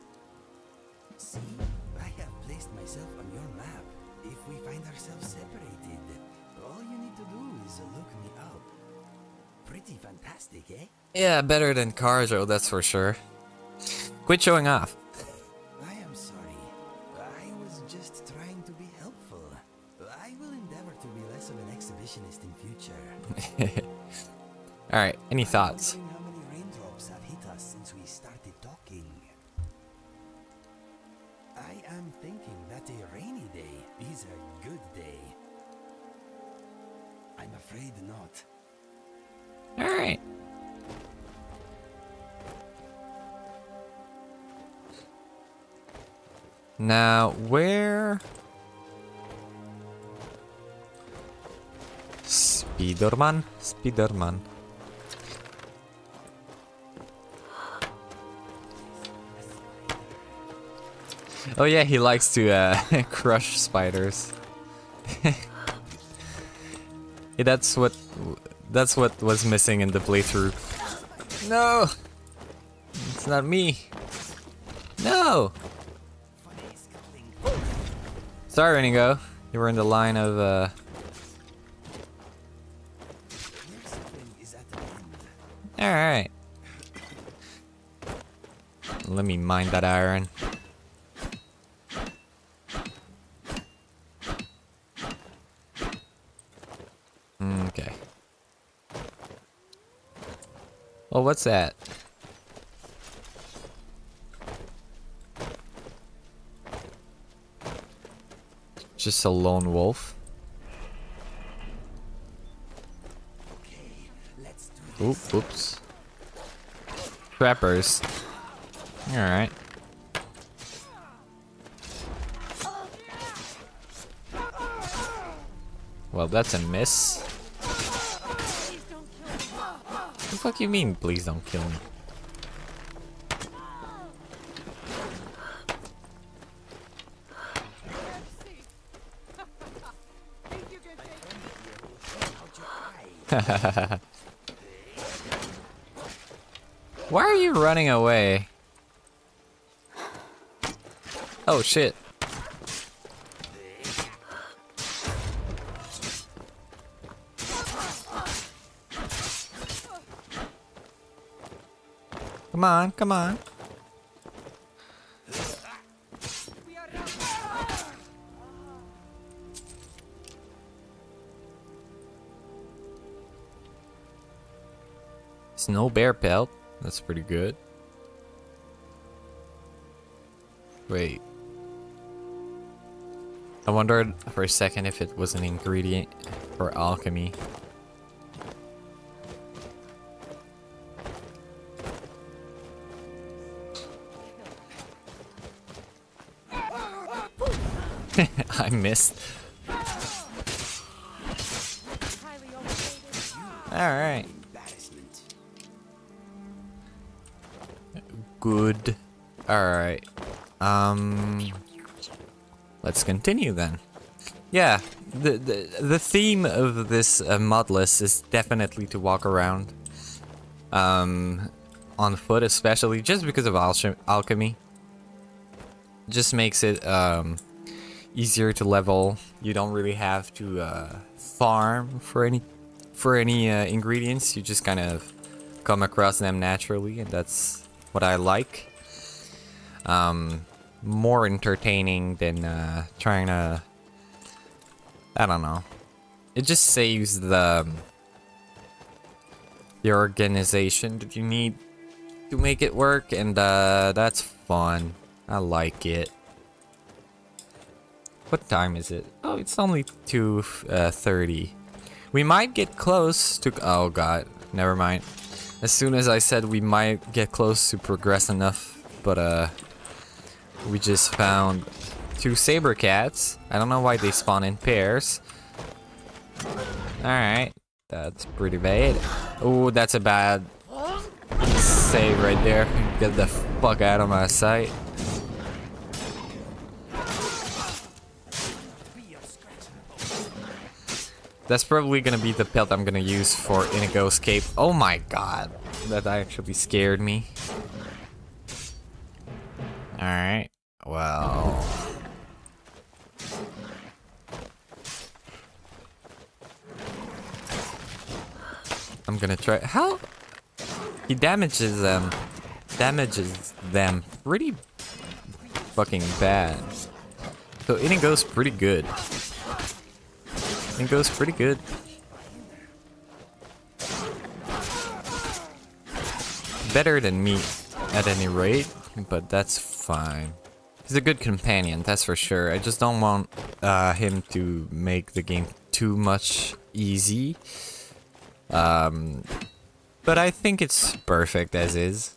See, I have placed myself on your map. If we find ourselves separated, all you need to do is look me up. Pretty fantastic, eh? Yeah, better than Carjo, that's for sure. Quit showing off. I am sorry. I was just trying to be helpful. I will endeavor to be less of an exhibitionist in future. Alright, any thoughts? How many raindrops have hit us since we started talking? I am thinking that a rainy day is a good day. I'm afraid not. Alright. Now, where... Spiderman? Spiderman. Oh yeah, he likes to crush spiders. Yeah, that's what was missing in the playthrough. No! It's not me. No! Sorry, Inigo. You were in the line of Alright. Let me mine that iron. Okay. Oh, what's that? Just a lone wolf. Oop, oops. Trappers. Well, that's a miss. What the fuck you mean, please don't kill me? Why are you running away? Oh shit. Come on, come on. Snow bear pelt. That's pretty good. Wait. I wondered for a second if it was an ingredient for alchemy. I missed. Alright. Good. Alright. Let's continue then. Yeah, the theme of this mod list is definitely to walk around on foot, especially just because of alchemy. Just makes it easier to level. You don't really have to farm for any ingredients. You just kind of come across them naturally, and that's what I like. More entertaining than trying to, I don't know. It just saves the organization that you need to make it work, and that's fun. I like it. What time is it? Oh, it's only 2:30. We might get close to... Oh god, never mind. As soon as I said we might get close to progress enough, but we just found 2 saber cats. I don't know why they spawn in pairs. Alright, that's pretty bad. Oh, that's a bad save right there. Get the fuck out of my sight. That's probably gonna be the pelt I'm gonna use for Inigo Escape. Oh my god, that actually scared me. Alright, well... I'm gonna try... How? He damages them pretty fucking bad. So Inigo's pretty good. It goes pretty good. Better than me at any rate, but that's fine. He's a good companion, that's for sure. I just don't want him to make the game too much easy. But I think it's perfect as is.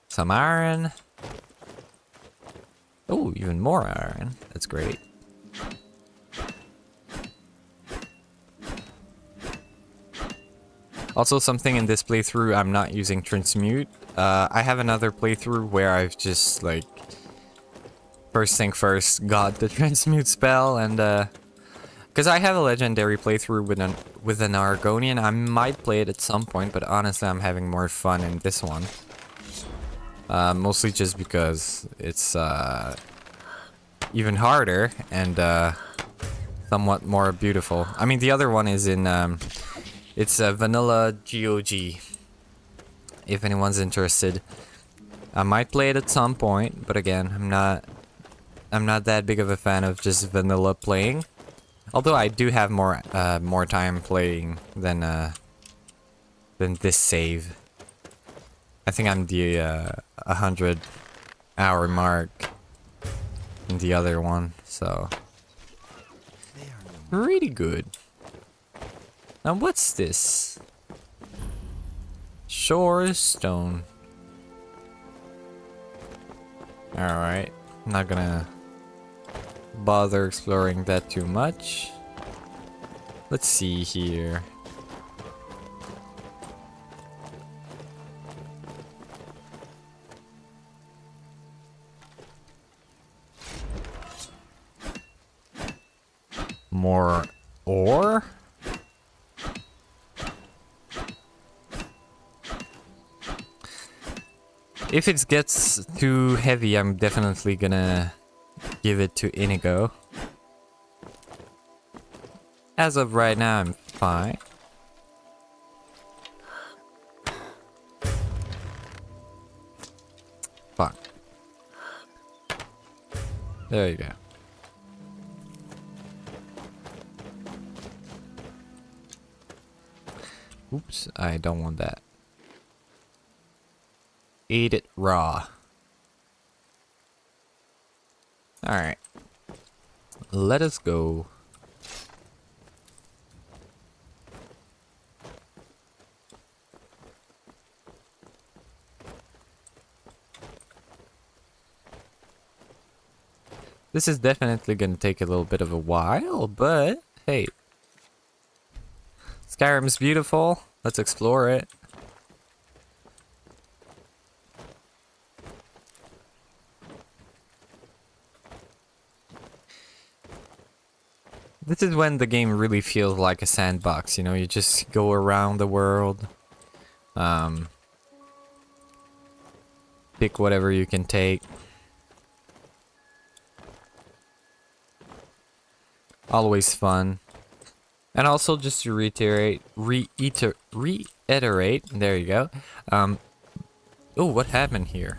Some iron. Oh, even more iron. That's great. Also, something in this playthrough, I'm not using transmute. I have another playthrough where I've just, like, first thing first, got the transmute spell, and, because I have a legendary playthrough with an Argonian. I might play it at some point, but honestly, I'm having more fun in this one. Mostly just because it's even harder and somewhat more beautiful. I mean, the other one is in it's vanilla GOG. If anyone's interested, I might play it at some point. But again, I'm not that big of a fan of just vanilla playing. Although I do have more time playing than this save. I think I'm the 100-hour mark in the other one, so pretty good. Now what's this? Shore stone. Alright, I'm not gonna bother exploring that too much. Let's see here. More ore? If it gets too heavy, I'm definitely gonna give it to Inigo. As of right now, I'm fine. Fuck. There you go. Oops, I don't want that. Eat it raw. Alright. Let us go. This is definitely gonna take a little bit of a while, but hey. Skyrim's beautiful. Let's explore it. This is when the game really feels like a sandbox, you know, you just go around the world. Pick whatever you can take. Always fun. And also just to reiterate, there you go. Oh, what happened here?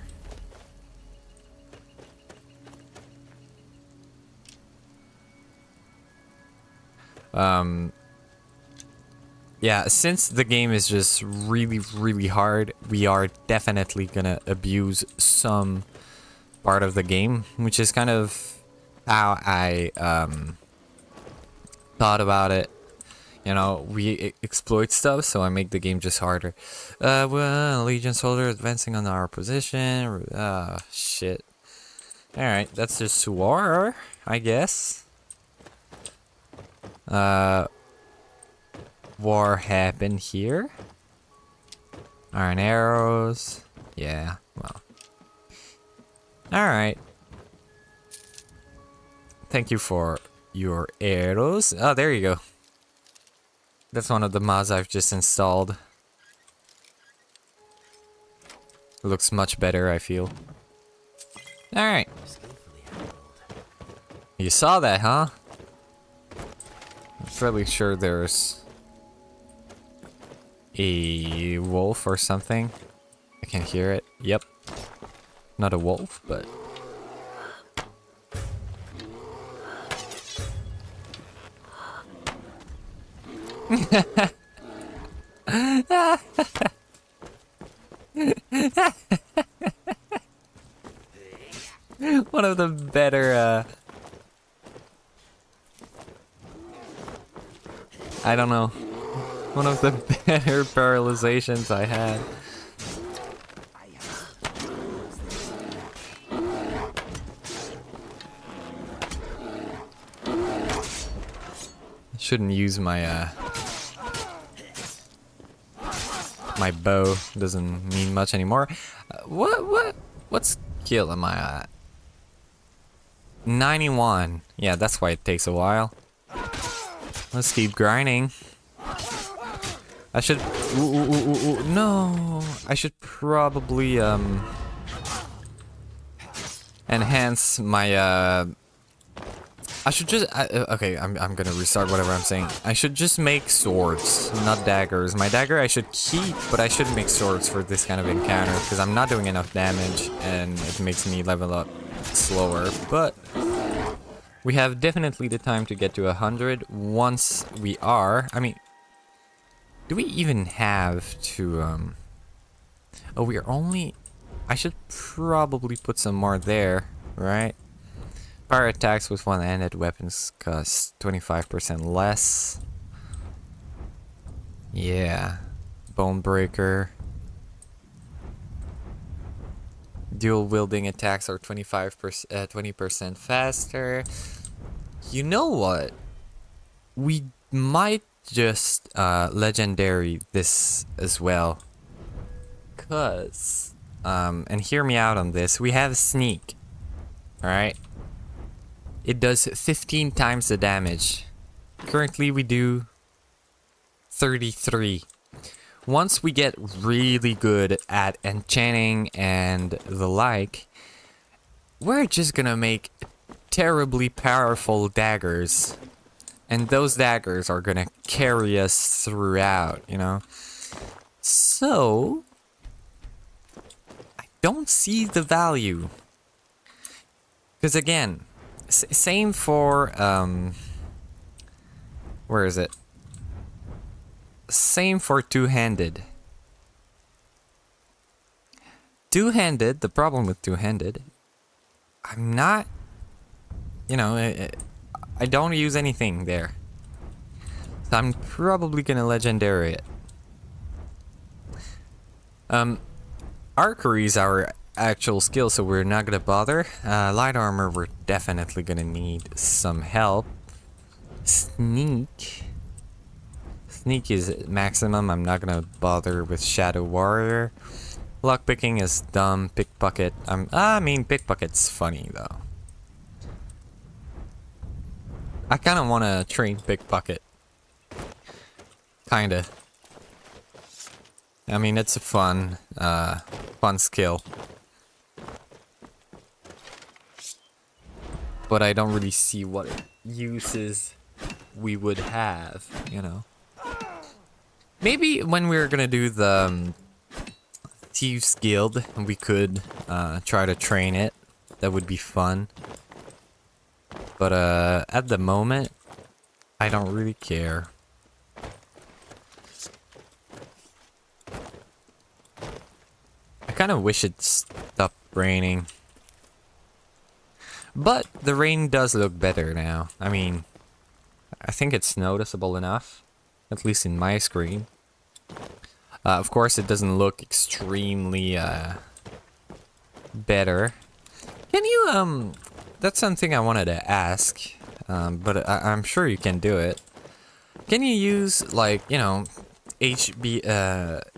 Yeah, since the game is just really hard, we are definitely gonna abuse some part of the game, which is kind of how I thought about it. You know, we exploit stuff, so I make the game just harder. Well, Legion soldier advancing on our position. Shit. Alright, that's just war, I guess. War happened here. Iron arrows. Yeah, well. Alright. Thank you for your arrows. Oh, there you go. That's one of the mods I've just installed. Looks much better, I feel. Alright. You saw that, huh? I'm fairly sure there's a wolf or something. I can hear it. Yep. Not a wolf, but... One of the better, I don't know. One of the better paralyzations I had. Shouldn't use my, my bow. Doesn't mean much anymore. What skill am I at? 91. Yeah, that's why it takes a while. Let's keep grinding. I should... no! I should probably, enhance my, I should just... okay, I'm gonna restart whatever I'm saying. I should just make swords, not daggers. My dagger I should keep, but I should make swords for this kind of encounter, because I'm not doing enough damage, and it makes me level up slower, but... we have definitely the time to get to 100 once we are. I mean... do we even have to, oh, we are only... I should probably put some more there, right? Fire attacks with one-handed weapons cost 25% less. Yeah. Bone breaker. Dual wielding attacks are 20% faster. You know what? We might just legendary this as well. Cause and hear me out on this. We have sneak. Alright? It does 15 times the damage. Currently we do 33. Once we get really good at enchanting and the like, we're just gonna make terribly powerful daggers. And those daggers are gonna carry us throughout, you know? So, I don't see the value. Because again, same for, where is it? Same for two-handed. Two-handed, the problem with two-handed, I'm not, you know, I don't use anything there. So I'm probably gonna legendary it. Archery is our actual skill, so we're not gonna bother. Light armor, we're definitely gonna need some help. Sneak. Sneak is maximum. I'm not gonna bother with Shadow Warrior. Lockpicking is dumb. Pickpocket. I mean, pickpocket's funny though. I kind of want to train pickpocket. Kinda. I mean, it's a fun skill. But I don't really see what uses we would have, you know. Maybe when we're gonna do the Thieves Guild, we could try to train it. That would be fun. But at the moment, I don't really care. I kind of wish it stopped raining. But the rain does look better now. I mean, I think it's noticeable enough. At least in my screen. Of course, it doesn't look extremely better. Can you, that's something I wanted to ask, but I'm sure you can do it. Can you use, like, you know, HBBO?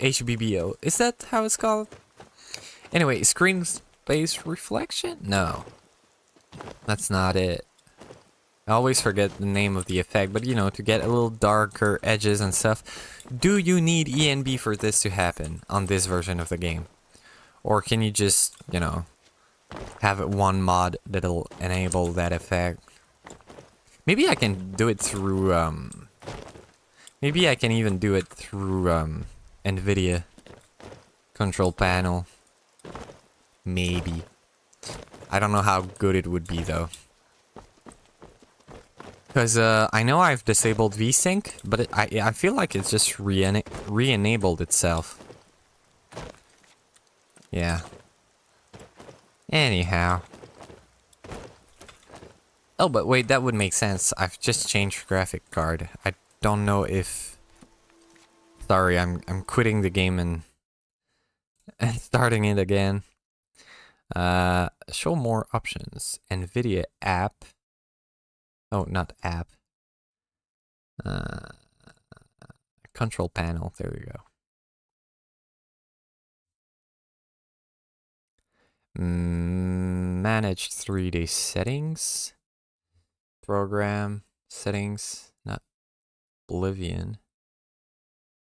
Is that how it's called? Anyway, screen space reflection? No. That's not it. I always forget the name of the effect, but you know, to get a little darker edges and stuff. Do you need ENB for this to happen on this version of the game? Or can you just, you know, have one mod that'll enable that effect? Maybe I can do it through, maybe I can even do it through, NVIDIA control panel. Maybe. I don't know how good it would be though. Because I know I've disabled VSync, but I feel like it's just re-enabled itself. Yeah. Anyhow. Oh, but wait, that would make sense. I've just changed graphic card. I don't know if... Sorry, I'm quitting the game and starting it again. Show more options. NVIDIA app. Oh, not app. Control panel. There we go. Manage 3D settings. Program settings. Not Oblivion.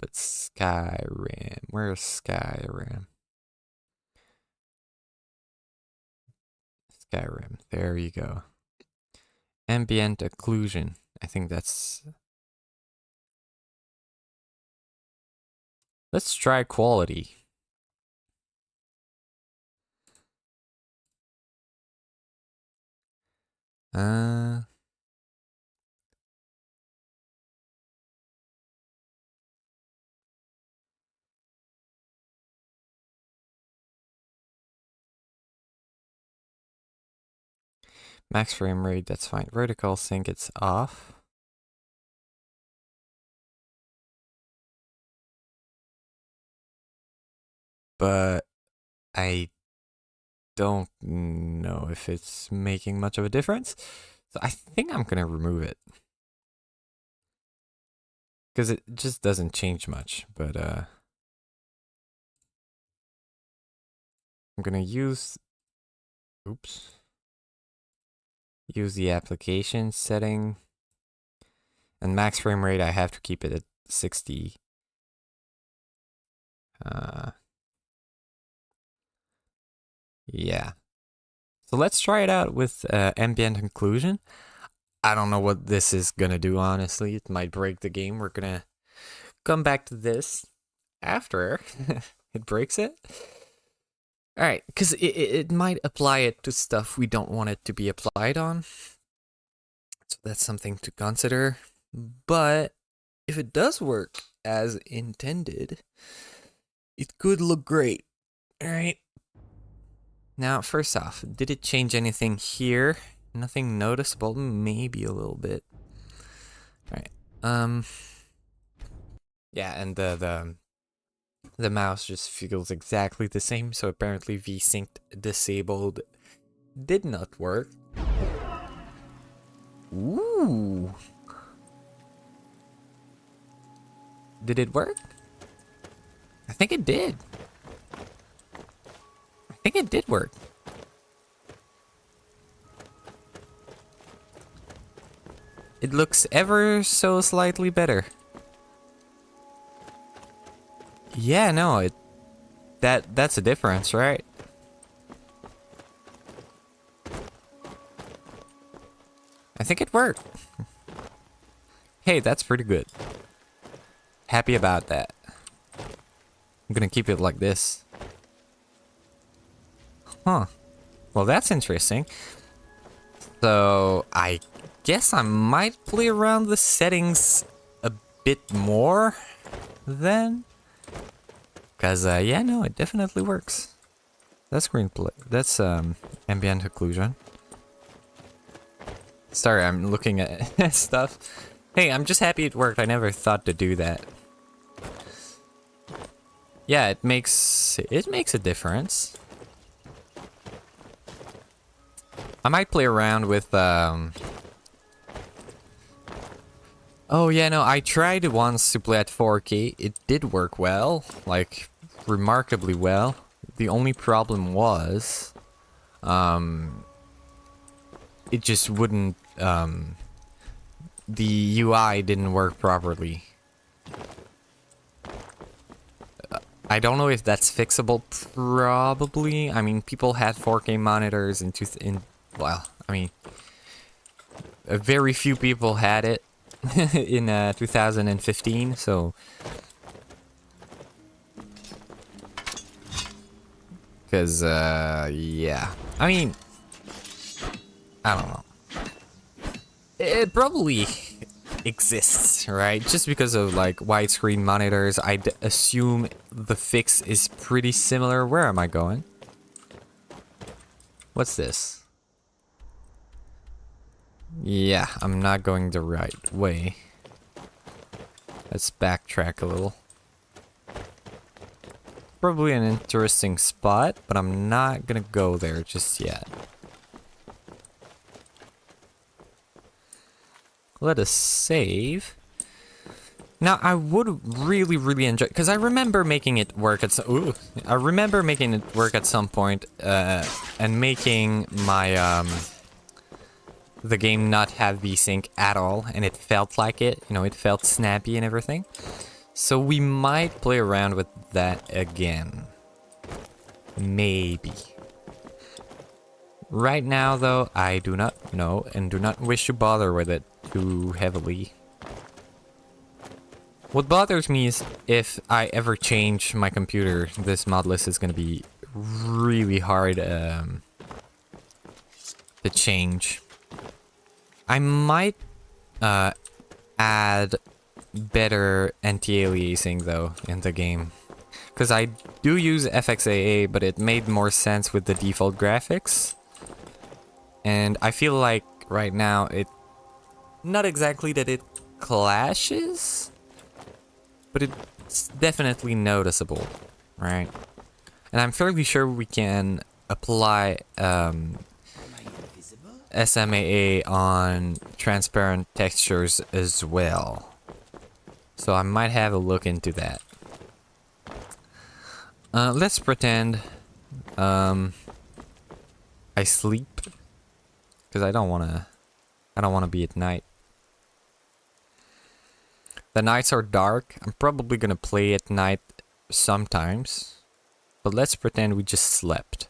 But Skyrim. Where's Skyrim? Skyrim. There you go. Ambient occlusion. I think that's... Let's try quality. Max frame rate, that's fine. Vertical sync, it's off. But I don't know if it's making much of a difference. So I think I'm gonna remove it. Because it just doesn't change much, but I'm gonna use the application setting, and max frame rate I have to keep it at 60. Yeah. So let's try it out with ambient occlusion. I don't know what this is gonna do, honestly. It might break the game. We're gonna come back to this after it breaks it. Alright, because it might apply it to stuff we don't want it to be applied on. So that's something to consider. But if it does work as intended, it could look great. Alright. Now, first off, did it change anything here? Nothing noticeable, maybe a little bit. Alright. Yeah, and the mouse just feels exactly the same, so apparently VSync disabled did not work. Ooh. Did it work? I think it did. I think it did work. It looks ever so slightly better. Yeah, no, that's a difference, right? I think it worked. Hey, that's pretty good. Happy about that. I'm gonna keep it like this. Huh. Well, that's interesting. So, I guess I might play around the settings a bit more then. Because, yeah, no, it definitely works. That's screenplay. That's, ambient occlusion. Sorry, I'm looking at stuff. Hey, I'm just happy it worked. I never thought to do that. Yeah, it makes a difference. I might play around with, Oh yeah, no, I tried once to play at 4K. It did work well, like, remarkably well. The only problem was, it just wouldn't, the UI didn't work properly. I don't know if that's fixable, probably. I mean, people had 4K monitors well, I mean, very few people had it in 2015, so... Because, yeah. I mean, I don't know. It probably exists, right? Just because of, like, widescreen monitors, I'd assume the fix is pretty similar. Where am I going? What's this? Yeah, I'm not going the right way. Let's backtrack a little. Probably an interesting spot, but I'm not gonna go there just yet. Let us save. Now, I would really enjoy, because I remember making it work at some point, and making my, the game not have VSync at all, and it felt like it, you know, it felt snappy and everything. So we might play around with that again. Maybe. Right now, though, I do not know, and do not wish to bother with it too heavily. What bothers me is if I ever change my computer, this mod list is going to be really hard to change. I might add better anti-aliasing though in the game, because I do use FXAA, but it made more sense with the default graphics, and I feel like right now it, not exactly that it clashes, but it's definitely noticeable, right? And I'm fairly sure we can apply SMAA on transparent textures as well. So I might have a look into that. Let's pretend I sleep, because I don't wanna be at night. The nights are dark. I'm probably gonna play at night sometimes, but let's pretend we just slept.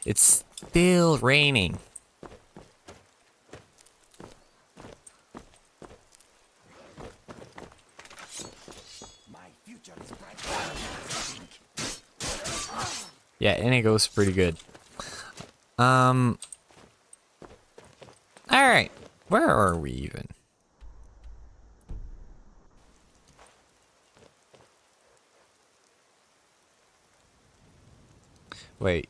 It's still raining. Yeah, Inigo's pretty good. Alright. Where are we even? Wait.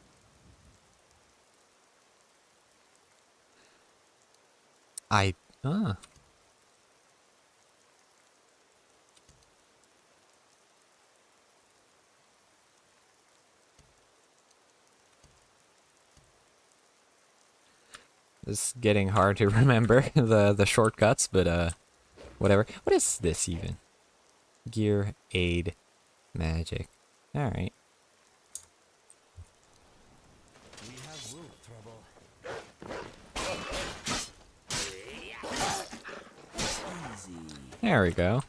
It's getting hard to remember the shortcuts, but whatever. What is this even? Gear, aid, magic. Alright. We have wolf trouble. Easy. There we go.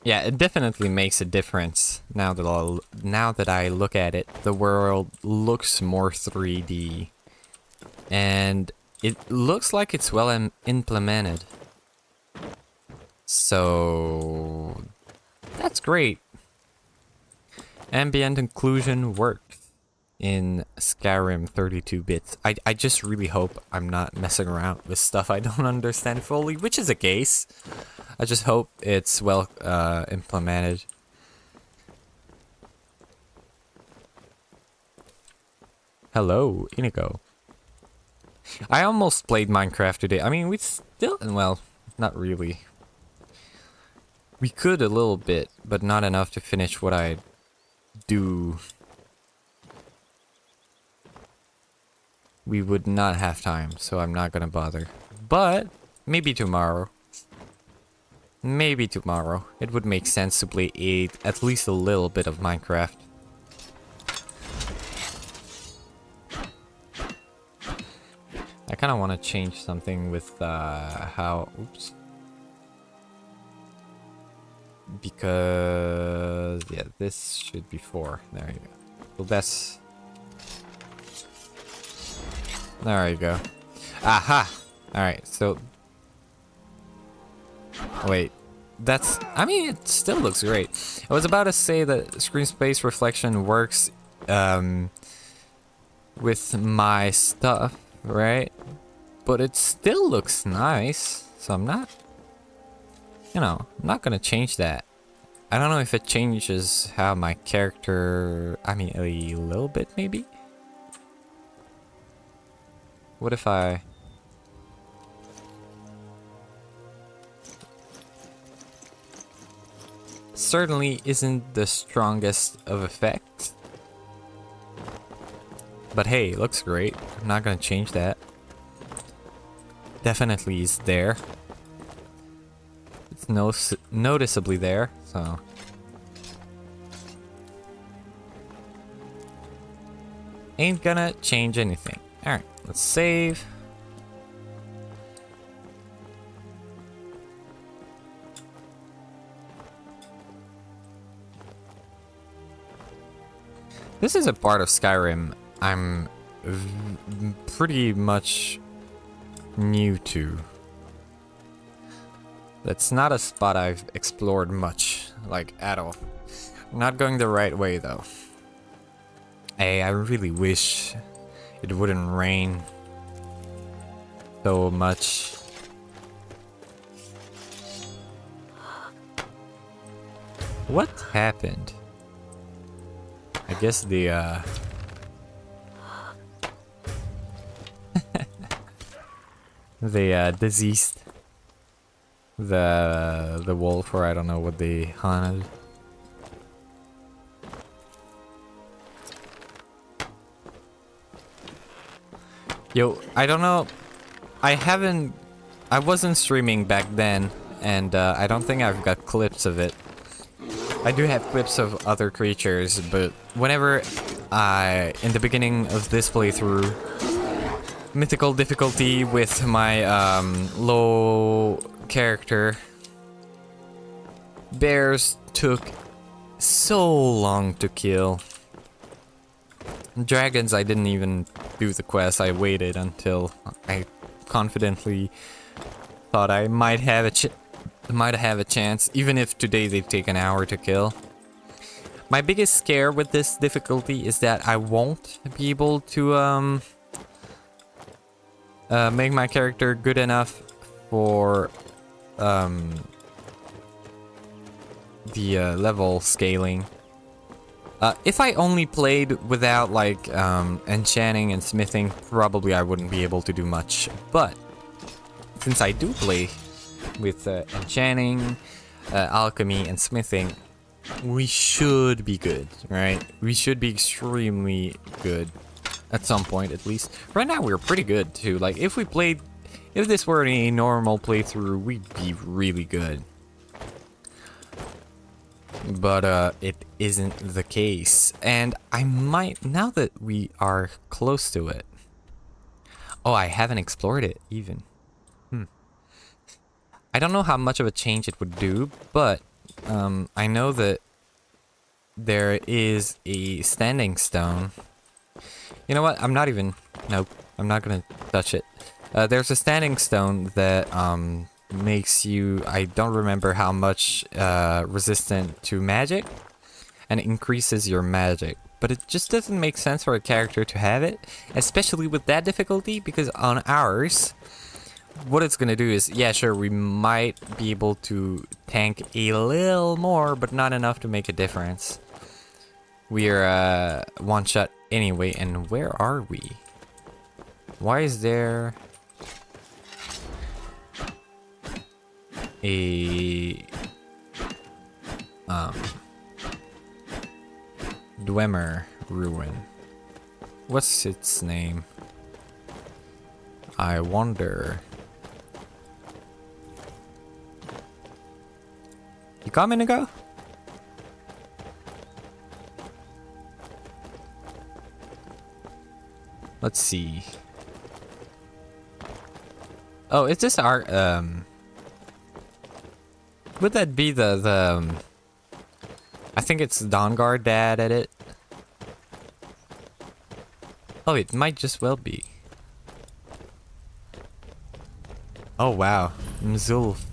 Yeah, it definitely makes a difference now that I look at it. The world looks more 3D, and it looks like it's well implemented. So that's great. Ambient occlusion works in Skyrim 32 bits. I just really hope I'm not messing around with stuff I don't understand fully, which is the case. I just hope it's well implemented. Hello, Inigo. I almost played Minecraft today. I mean, we still... Well, not really. We could a little bit, but not enough to finish what I do. We would not have time, so I'm not gonna bother. But, maybe tomorrow. Maybe tomorrow. It would make sense to play at least a little bit of Minecraft. I kind of want to change something with how... Oops. Because... Yeah, this should be 4. There you go. Well, that's... There you go. Aha! Alright, so... Wait. That's... I mean, it still looks great. I was about to say that screen space reflection works with my stuff, right? But it still looks nice. So I'm not... You know, I'm not gonna change that. I don't know if it changes how my character... I mean, a little bit, maybe? What if I... Certainly isn't the strongest of effects. But hey, looks great. I'm not gonna change that. Definitely is there. It's noticeably there, so... Ain't gonna change anything. Alright, let's save. This is a part of Skyrim I'm pretty much new to. That's not a spot I've explored much, like, at all. Not going the right way, though. Hey, I really wish it wouldn't rain so much. What happened? I guess the, diseased the wolf, or I don't know what they hunted. Yo, I don't know. I wasn't streaming back then, and I don't think I've got clips of it. I do have clips of other creatures, but whenever in the beginning of this playthrough, mythical difficulty with my low character, bears took so long to kill. Dragons, I didn't even do the quest. I waited until I confidently thought I might have a chance, even if today they take an hour to kill. My biggest scare with this difficulty is that I won't be able to make my character good enough for the level scaling. If I only played without like enchanting and smithing, probably I wouldn't be able to do much. But since I do play with enchanting, alchemy, and smithing, we should be good, right? We should be extremely good at some point, at least. Right now, we're pretty good too. Like if this were a normal playthrough, we'd be really good. But it isn't the case, and I might, now that we are close to it. Oh, I haven't explored it even. I don't know how much of a change it would do, but I know that there is a standing stone. You know what? Nope, I'm not gonna touch it. There's a standing stone that makes you, I don't remember how much, resistant to magic, and increases your magic. But it just doesn't make sense for a character to have it, especially with that difficulty, because on ours, what it's gonna do is, yeah, sure, we might be able to tank a little more, but not enough to make a difference. We're one shot anyway, and where are we? Why is there a Dwemer ruin? What's its name? I wonder. You coming to go? Let's see. Oh, is this our would that be the I think it's Dawnguard that at it. Oh, it might just well be. Oh wow, Mzulf.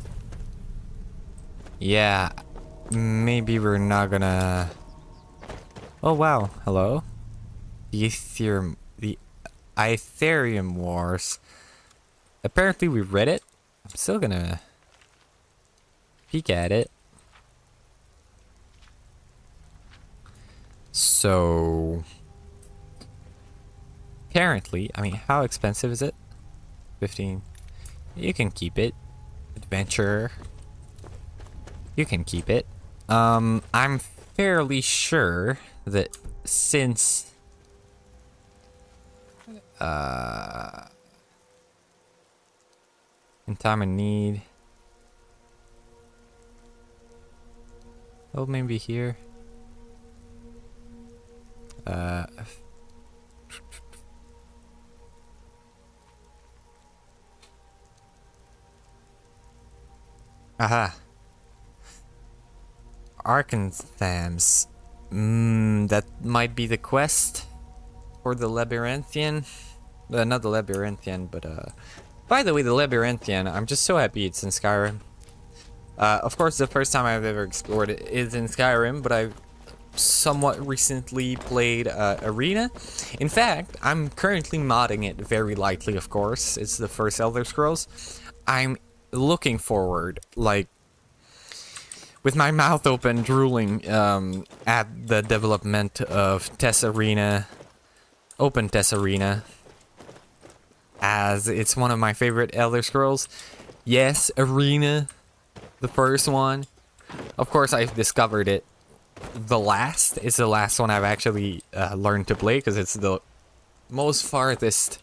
Yeah, maybe we're not gonna. Oh wow, hello. The Ethereum Wars. Apparently we read it. I'm still gonna peek at it. So apparently, I mean, how expensive is it? 15. You can keep it. Adventurer. You can keep it. I'm fairly sure that since in time of need. Oh, maybe here. Aha. Arkanthams. That might be the quest for the Labyrinthian. Not the Labyrinthian, but by the way, the Labyrinthian, I'm just so happy it's in Skyrim. Of course, the first time I've ever explored it is in Skyrim, but I've somewhat recently played Arena. In fact, I'm currently modding it very lightly, of course. It's the first Elder Scrolls. I'm looking forward, like, with my mouth open, drooling at the development of Tess Arena, Open Tess Arena, as it's one of my favorite Elder Scrolls. Yes, Arena, the first one. Of course, I've discovered it. It's the last one I've actually learned to play, because it's the most farthest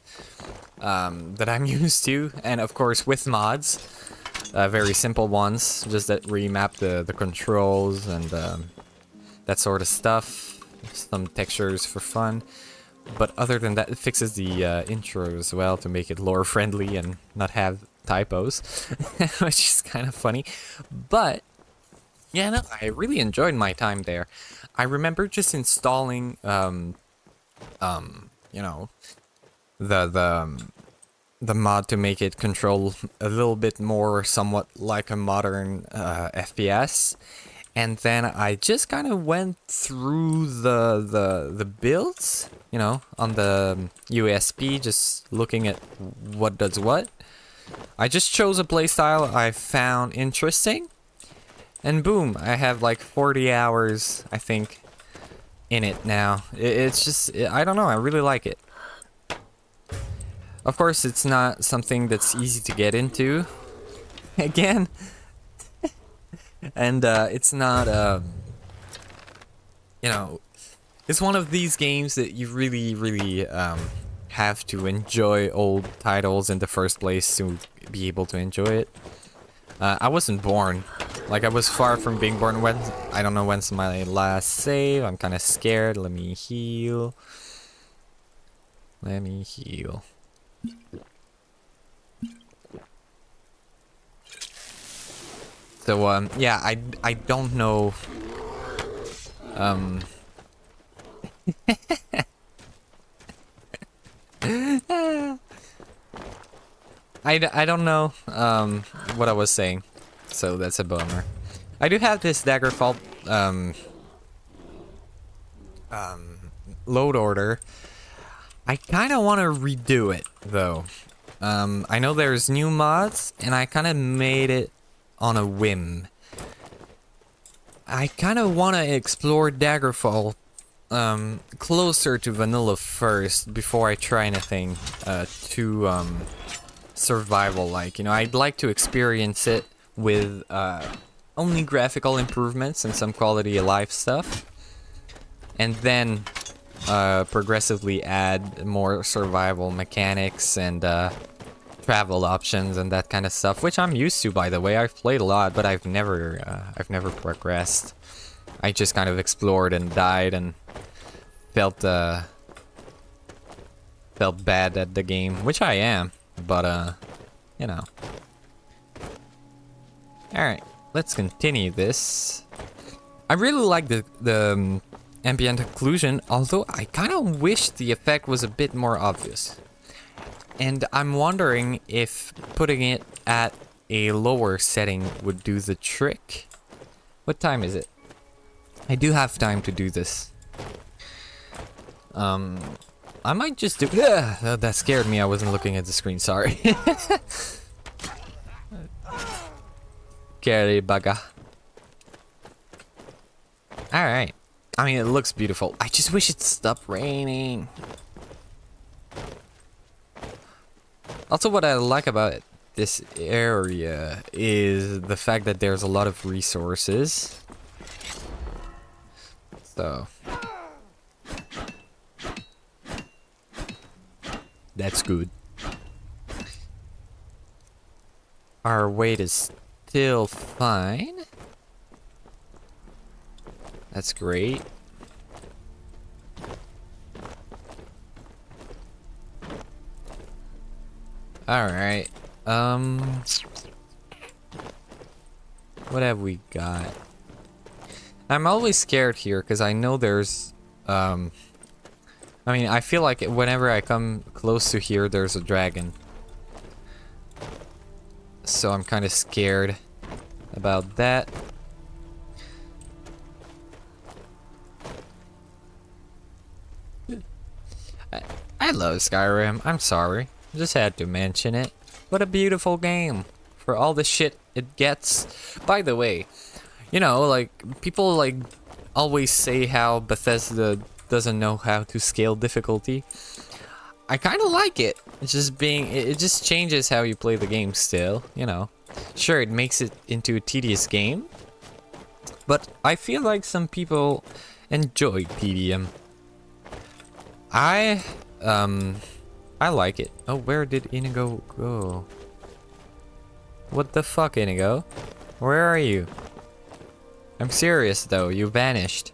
that I'm used to, and of course with mods, very simple ones, just that remap the controls and that sort of stuff, some textures for fun. But other than that, it fixes the intro as well to make it lore friendly and not have typos, which is kind of funny. But yeah, no, I really enjoyed my time there. I remember just installing, you know, the mod to make it control a little bit more, somewhat like a modern FPS. And then I just kind of went through the builds, you know, on the USP, just looking at what does what. I just chose a playstyle I found interesting, and boom, I have like 40 hours, I think, in it now. It's just, I don't know, I really like it. Of course, it's not something that's easy to get into, again. And it's not, you know, it's one of these games that you really have to enjoy old titles in the first place to be able to enjoy it. I wasn't born, like I was far from being born. When I don't know when's my last save. I'm kind of scared. Let me heal. Let me heal. So yeah, I don't know. I don't know what I was saying, so that's a bummer. I do have this Daggerfall load order. I kind of want to redo it though. I know there's new mods, and I kind of made it on a whim. I kind of want to explore Daggerfall closer to vanilla first before I try anything too survival-like. You know, I'd like to experience it with only graphical improvements and some quality of life stuff, and then progressively add more survival mechanics and travel options and that kind of stuff, which I'm used to, by the way. I've played a lot, but I've never progressed. I just kind of explored and died and felt bad at the game, which I am, but you know. All right, let's continue this. I really like the ambient occlusion, although I kind of wish the effect was a bit more obvious. And I'm wondering if putting it at a lower setting would do the trick. What time is it? I do have time to do this. I might just do... that scared me. I wasn't looking at the screen, sorry. Carry bugger. Alright. I mean, it looks beautiful. I just wish it stopped raining. Also, what I like about this area is the fact that there's a lot of resources. So that's good. Our weight is still fine. That's great. Alright, what have we got? I'm always scared here because I know there's, I mean, I feel like whenever I come close to here, there's a dragon. So I'm kind of scared about that. I love Skyrim, I'm sorry. Just had to mention it. What a beautiful game. For all the shit it gets. By the way, you know, like, people, like, always say how Bethesda doesn't know how to scale difficulty. I kind of like it. It's just it just changes how you play the game still, you know. Sure, it makes it into a tedious game. But I feel like some people enjoy tedium. I like it. Oh, where did Inigo go? What the fuck, Inigo? Where are you? I'm serious though, you vanished.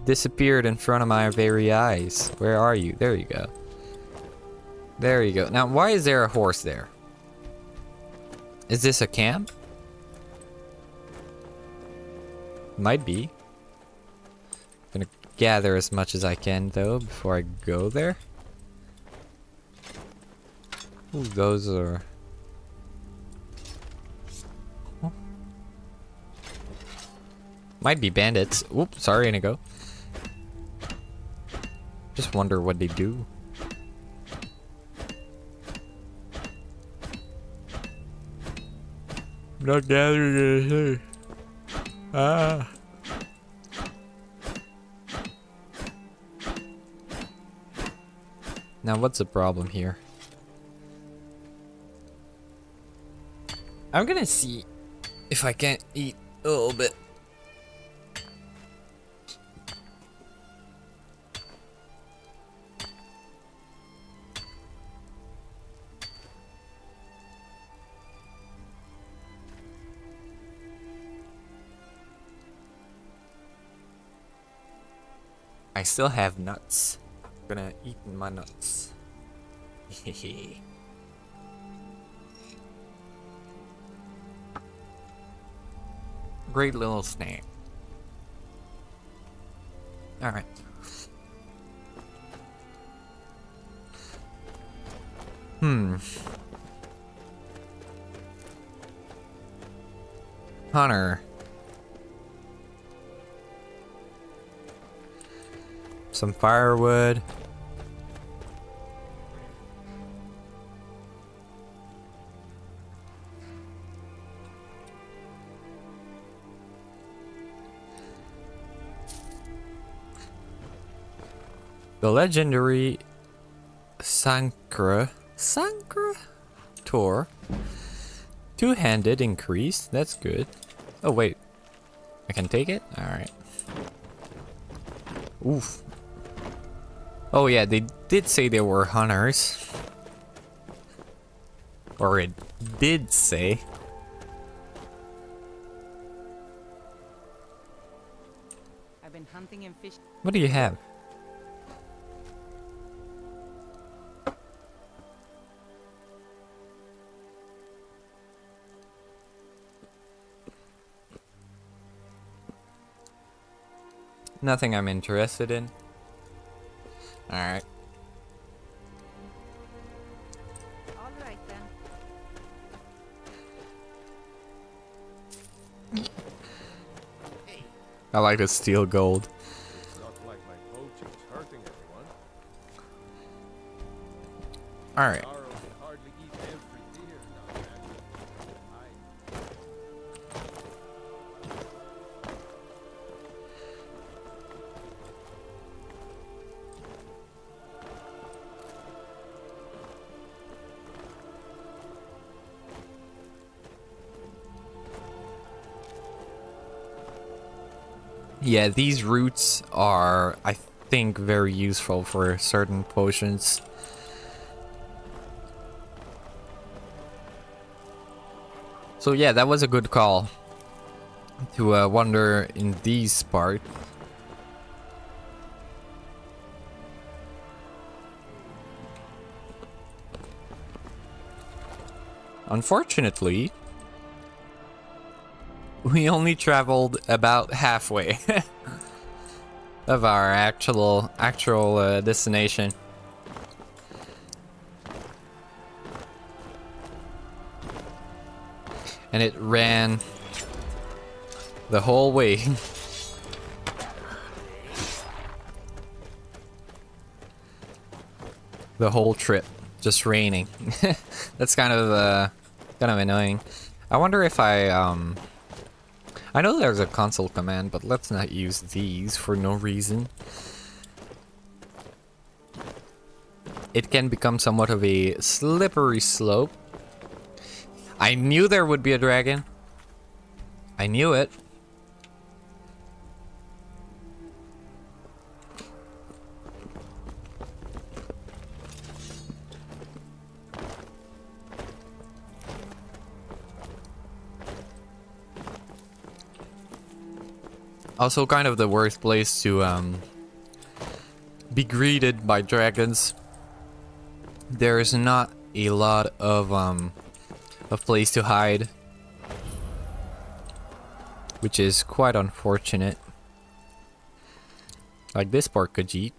Disappeared in front of my very eyes. Where are you? There you go. There you go. Now, why is there a horse there? Is this a camp? Might be. Gonna gather as much as I can though before I go there. Ooh, those are... Huh? Might be bandits. Oop, sorry, Inigo. Just wonder what they do. Not gathering anything. Ah. Now what's the problem here? I'm gonna see if I can't eat a little bit. I still have nuts. I'm gonna eat my nuts. Great little snack. Alright. Hunter. Some firewood. The legendary Sankra Tor. Two-handed increase. That's good. Oh wait. I can take it? Alright. Oof. Oh yeah, they did say they were hunters. Or it did say. I've been hunting and fishing. What do you have? Nothing I'm interested in. Alright. All right then. I like to steal gold. It's not like my poaching's hurting everyone. Alright. Sorrow can hardly eat every deer now and then. Yeah, these roots are, I think, very useful for certain potions. So yeah, that was a good call to wander in these parts. Unfortunately, we only traveled about halfway of our actual destination. And it ran the whole way. The whole trip, just raining. That's kind of annoying. I wonder if I know there's a console command, but let's not use these for no reason. It can become somewhat of a slippery slope. I knew there would be a dragon. I knew it. Also kind of the worst place to be greeted by dragons. There is not a lot of place to hide, which is quite unfortunate. Like this poor Khajiit.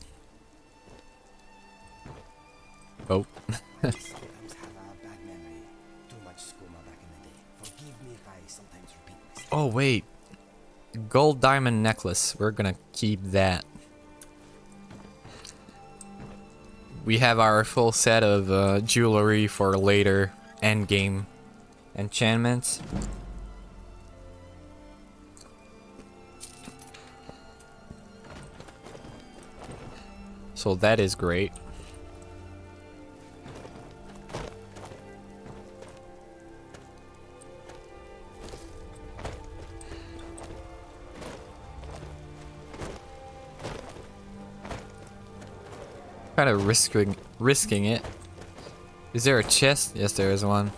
Oh. Sometimes have a bad memory. Too much skooma back in the day. Forgive me if I sometimes repeat myself. Oh wait. Gold diamond necklace. We're gonna keep that. We have our full set of jewelry for later endgame enchantments. So that is great. Kind of risking it. Is there a chest? Yes, there is one.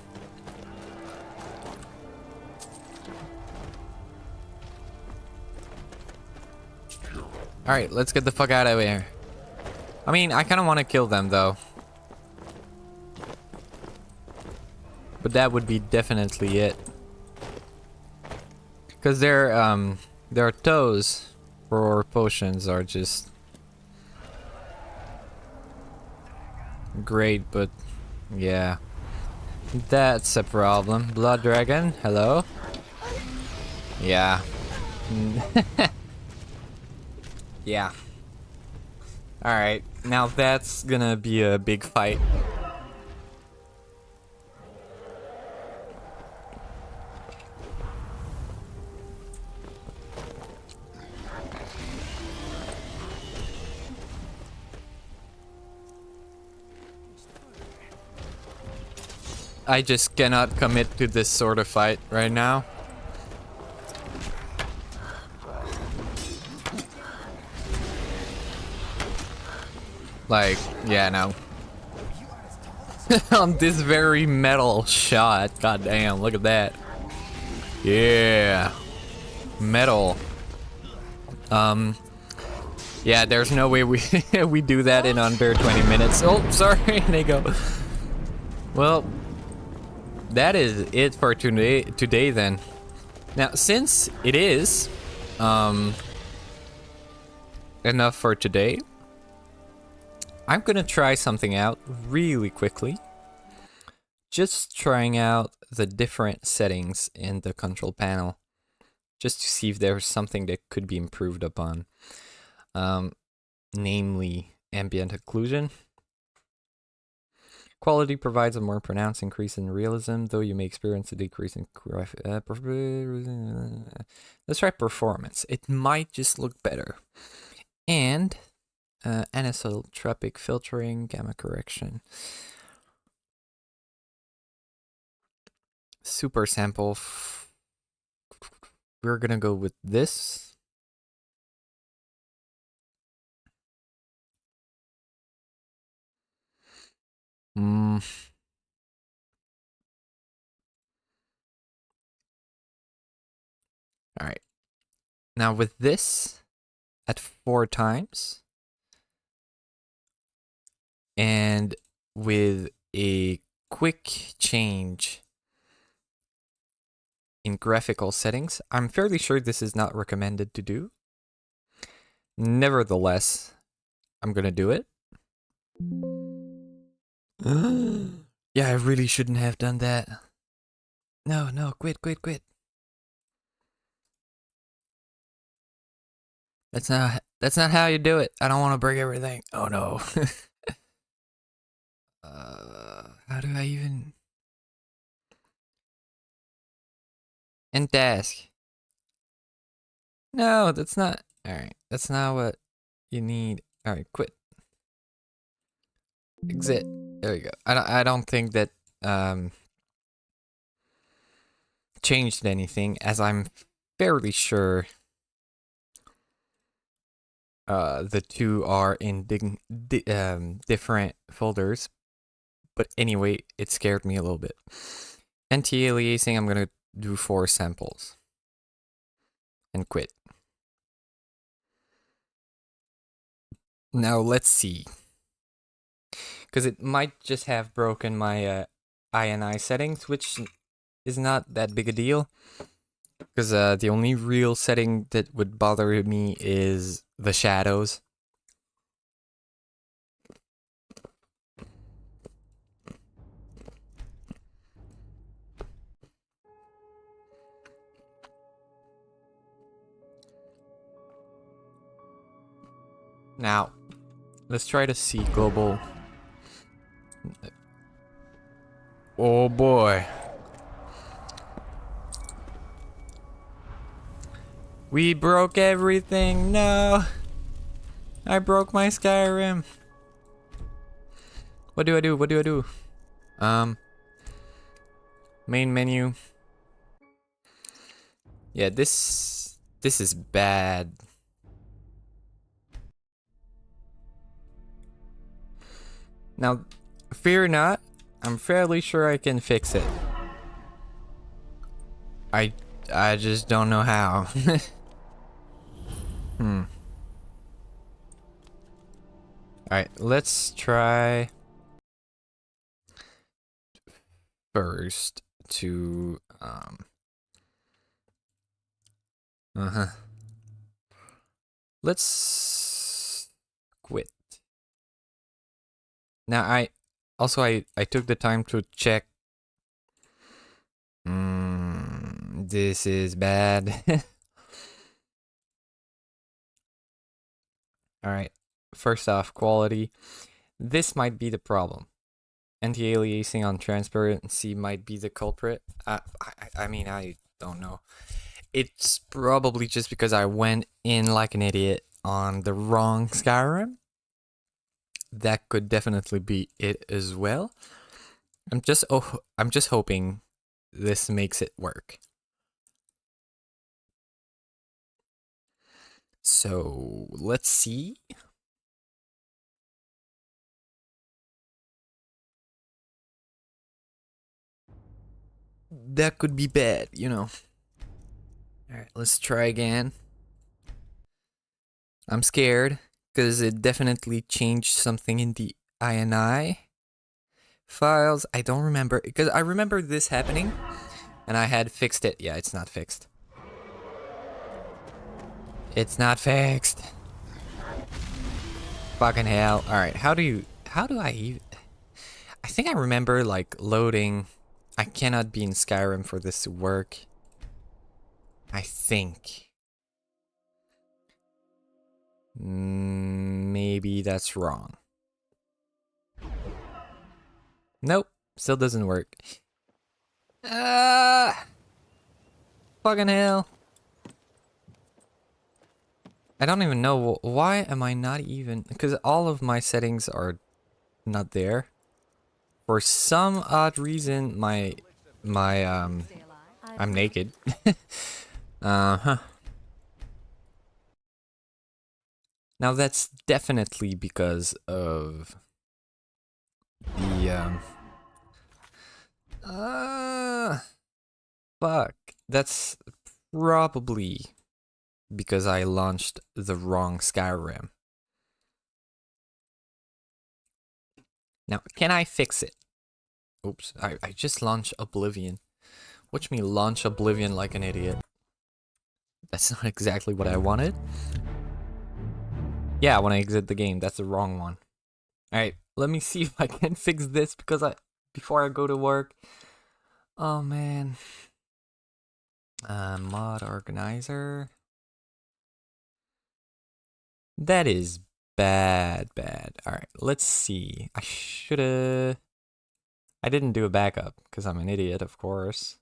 Alright, let's get the fuck out of here. I mean, I kind of want to kill them, though. But that would be definitely it. Because their toes for potions are just great, but yeah. That's a problem. Blood dragon, hello? Yeah. Yeah. Alright, now that's gonna be a big fight. I just cannot commit to this sort of fight right now. Like, yeah, no. On this very metal shot. God damn, look at that. Yeah. Metal. Yeah, there's no way we we do that in under 20 minutes. Oh, sorry, they go. Well, that is it for today then. Now, since it is enough for today, I'm gonna try something out really quickly. Just trying out the different settings in the control panel, just to see if there's something that could be improved upon. Namely ambient occlusion. Quality provides a more pronounced increase in realism, though you may experience a decrease in let's try performance. It might just look better. And anisotropic filtering, gamma correction. Super sample. We're gonna go with this. Alright. Now with this at 4 times and with a quick change in graphical settings, I'm fairly sure this is not recommended to do. Nevertheless, I'm gonna do it. Yeah, I really shouldn't have done that. No, quit. That's not how you do it. I don't want to break everything. Oh no. How do I even end task? No, that's not. Alright, that's not what you need. Alright, quit. Exit. There we go. I don't think that changed anything, as I'm fairly sure the two are in different folders. But anyway, it scared me a little bit. Anti-aliasing, I'm gonna do 4 samples and quit. Now let's see. Because it might just have broken my INI settings, which is not that big a deal. Because the only real setting that would bother me is the shadows. Now, let's try to see global. Oh boy. We broke everything. No. I broke my Skyrim. What do I do? What do I do? Main menu. Yeah, this is bad. Now, fear not, I'm fairly sure I can fix it. I just don't know how. Alright, let's try first to let's quit. Now I took the time to check. This is bad. Alright, first off, quality. This might be the problem. Anti-aliasing on transparency might be the culprit. I mean, I don't know. It's probably just because I went in like an idiot on the wrong Skyrim. That could definitely be it as well. I'm just hoping this makes it work. So let's see. That could be bad, you know. Alright, let's try again. I'm scared because it definitely changed something in the INI files. I don't remember because I remember this happening and I had fixed it. Yeah, it's not fixed. It's not fixed. Fucking hell. Alright, how do I even... I think I remember like loading... I cannot be in Skyrim for this to work. I think. Maybe that's wrong. Nope, still doesn't work. Fucking hell. I don't even know why am I not even... Because all of my settings are not there. For some odd reason, I'm naked. Now that's definitely because of the fuck. That's probably because I launched the wrong Skyrim. Now, can I fix it? Oops, I just launched Oblivion. Watch me launch Oblivion like an idiot. That's not exactly what I wanted. Yeah, when I exit the game, that's the wrong one. Alright, let me see if I can fix this because before I go to work. Oh man. Mod organizer. That is bad. Alright, let's see. I didn't do a backup because I'm an idiot, of course.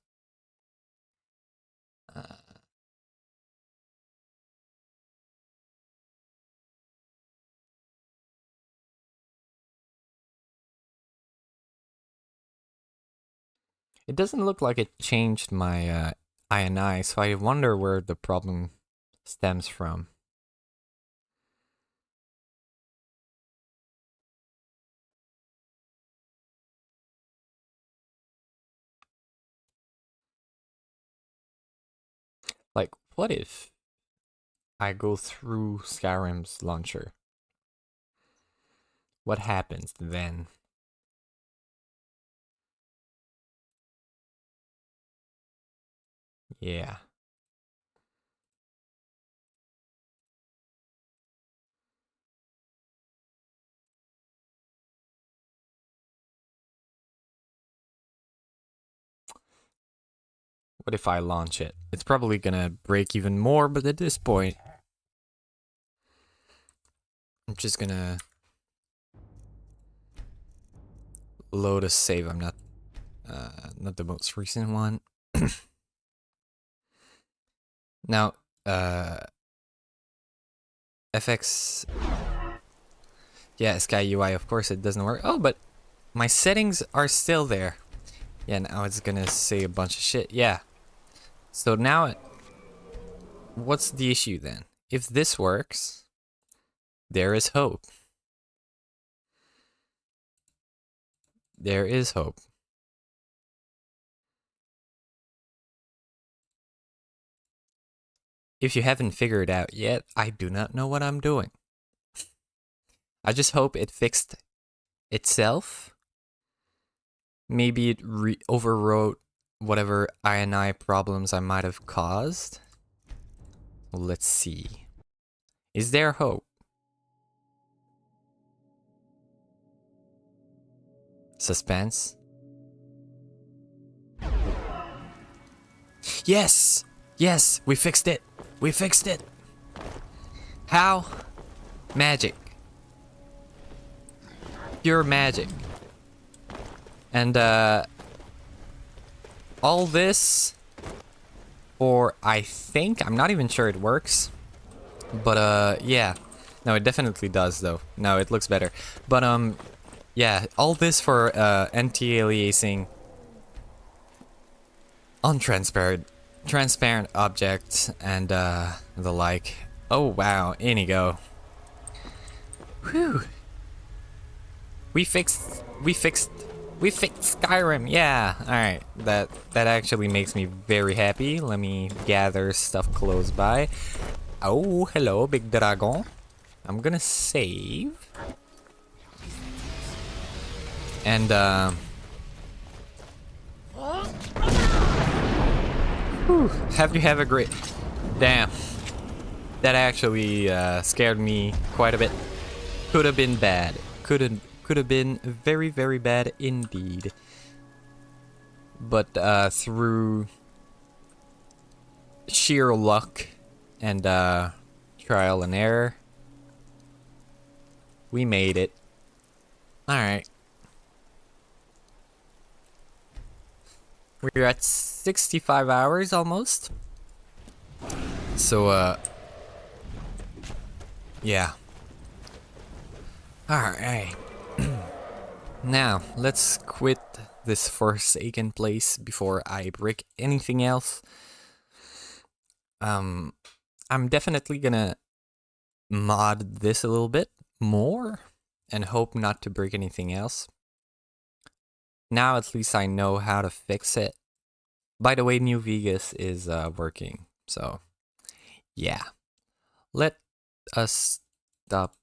It doesn't look like it changed my INI, so I wonder where the problem stems from. Like, what if I go through Skyrim's launcher? What happens then? Yeah. What if I launch it? It's probably gonna break even more, but at this point, I'm just gonna load a save. I'm not the most recent one. Now, FX, yeah, Sky UI, of course it doesn't work. Oh, but my settings are still there. Yeah, now it's gonna say a bunch of shit. Yeah. So now, what's the issue then? If this works, there is hope. There is hope. If you haven't figured it out yet, I do not know what I'm doing. I just hope it fixed itself. Maybe it overwrote whatever I problems I might have caused. Let's see. Is there hope? Suspense? Yes! Yes! We fixed it! We fixed it! How? Magic. Pure magic. And all this for, I think, I'm not even sure it works, but yeah, no, it definitely does though. No, it looks better, but yeah, all this for anti-aliasing transparent objects and the like. Oh wow, in you go. Whew. We fixed Skyrim. Yeah. All right. That actually makes me very happy. Let me gather stuff close by. Oh, hello, big dragon. I'm gonna save. And have a great. Damn. That actually scared me quite a bit. Could have been bad. Could have been very, very bad indeed. But through sheer luck and trial and error, we made it. Alright. We're at 65 hours almost. So, yeah. Alright. Now, let's quit this forsaken place before I break anything else. I'm definitely gonna mod this a little bit more and hope not to break anything else. Now at least I know how to fix it. By the way, New Vegas is working, so yeah. Let us stop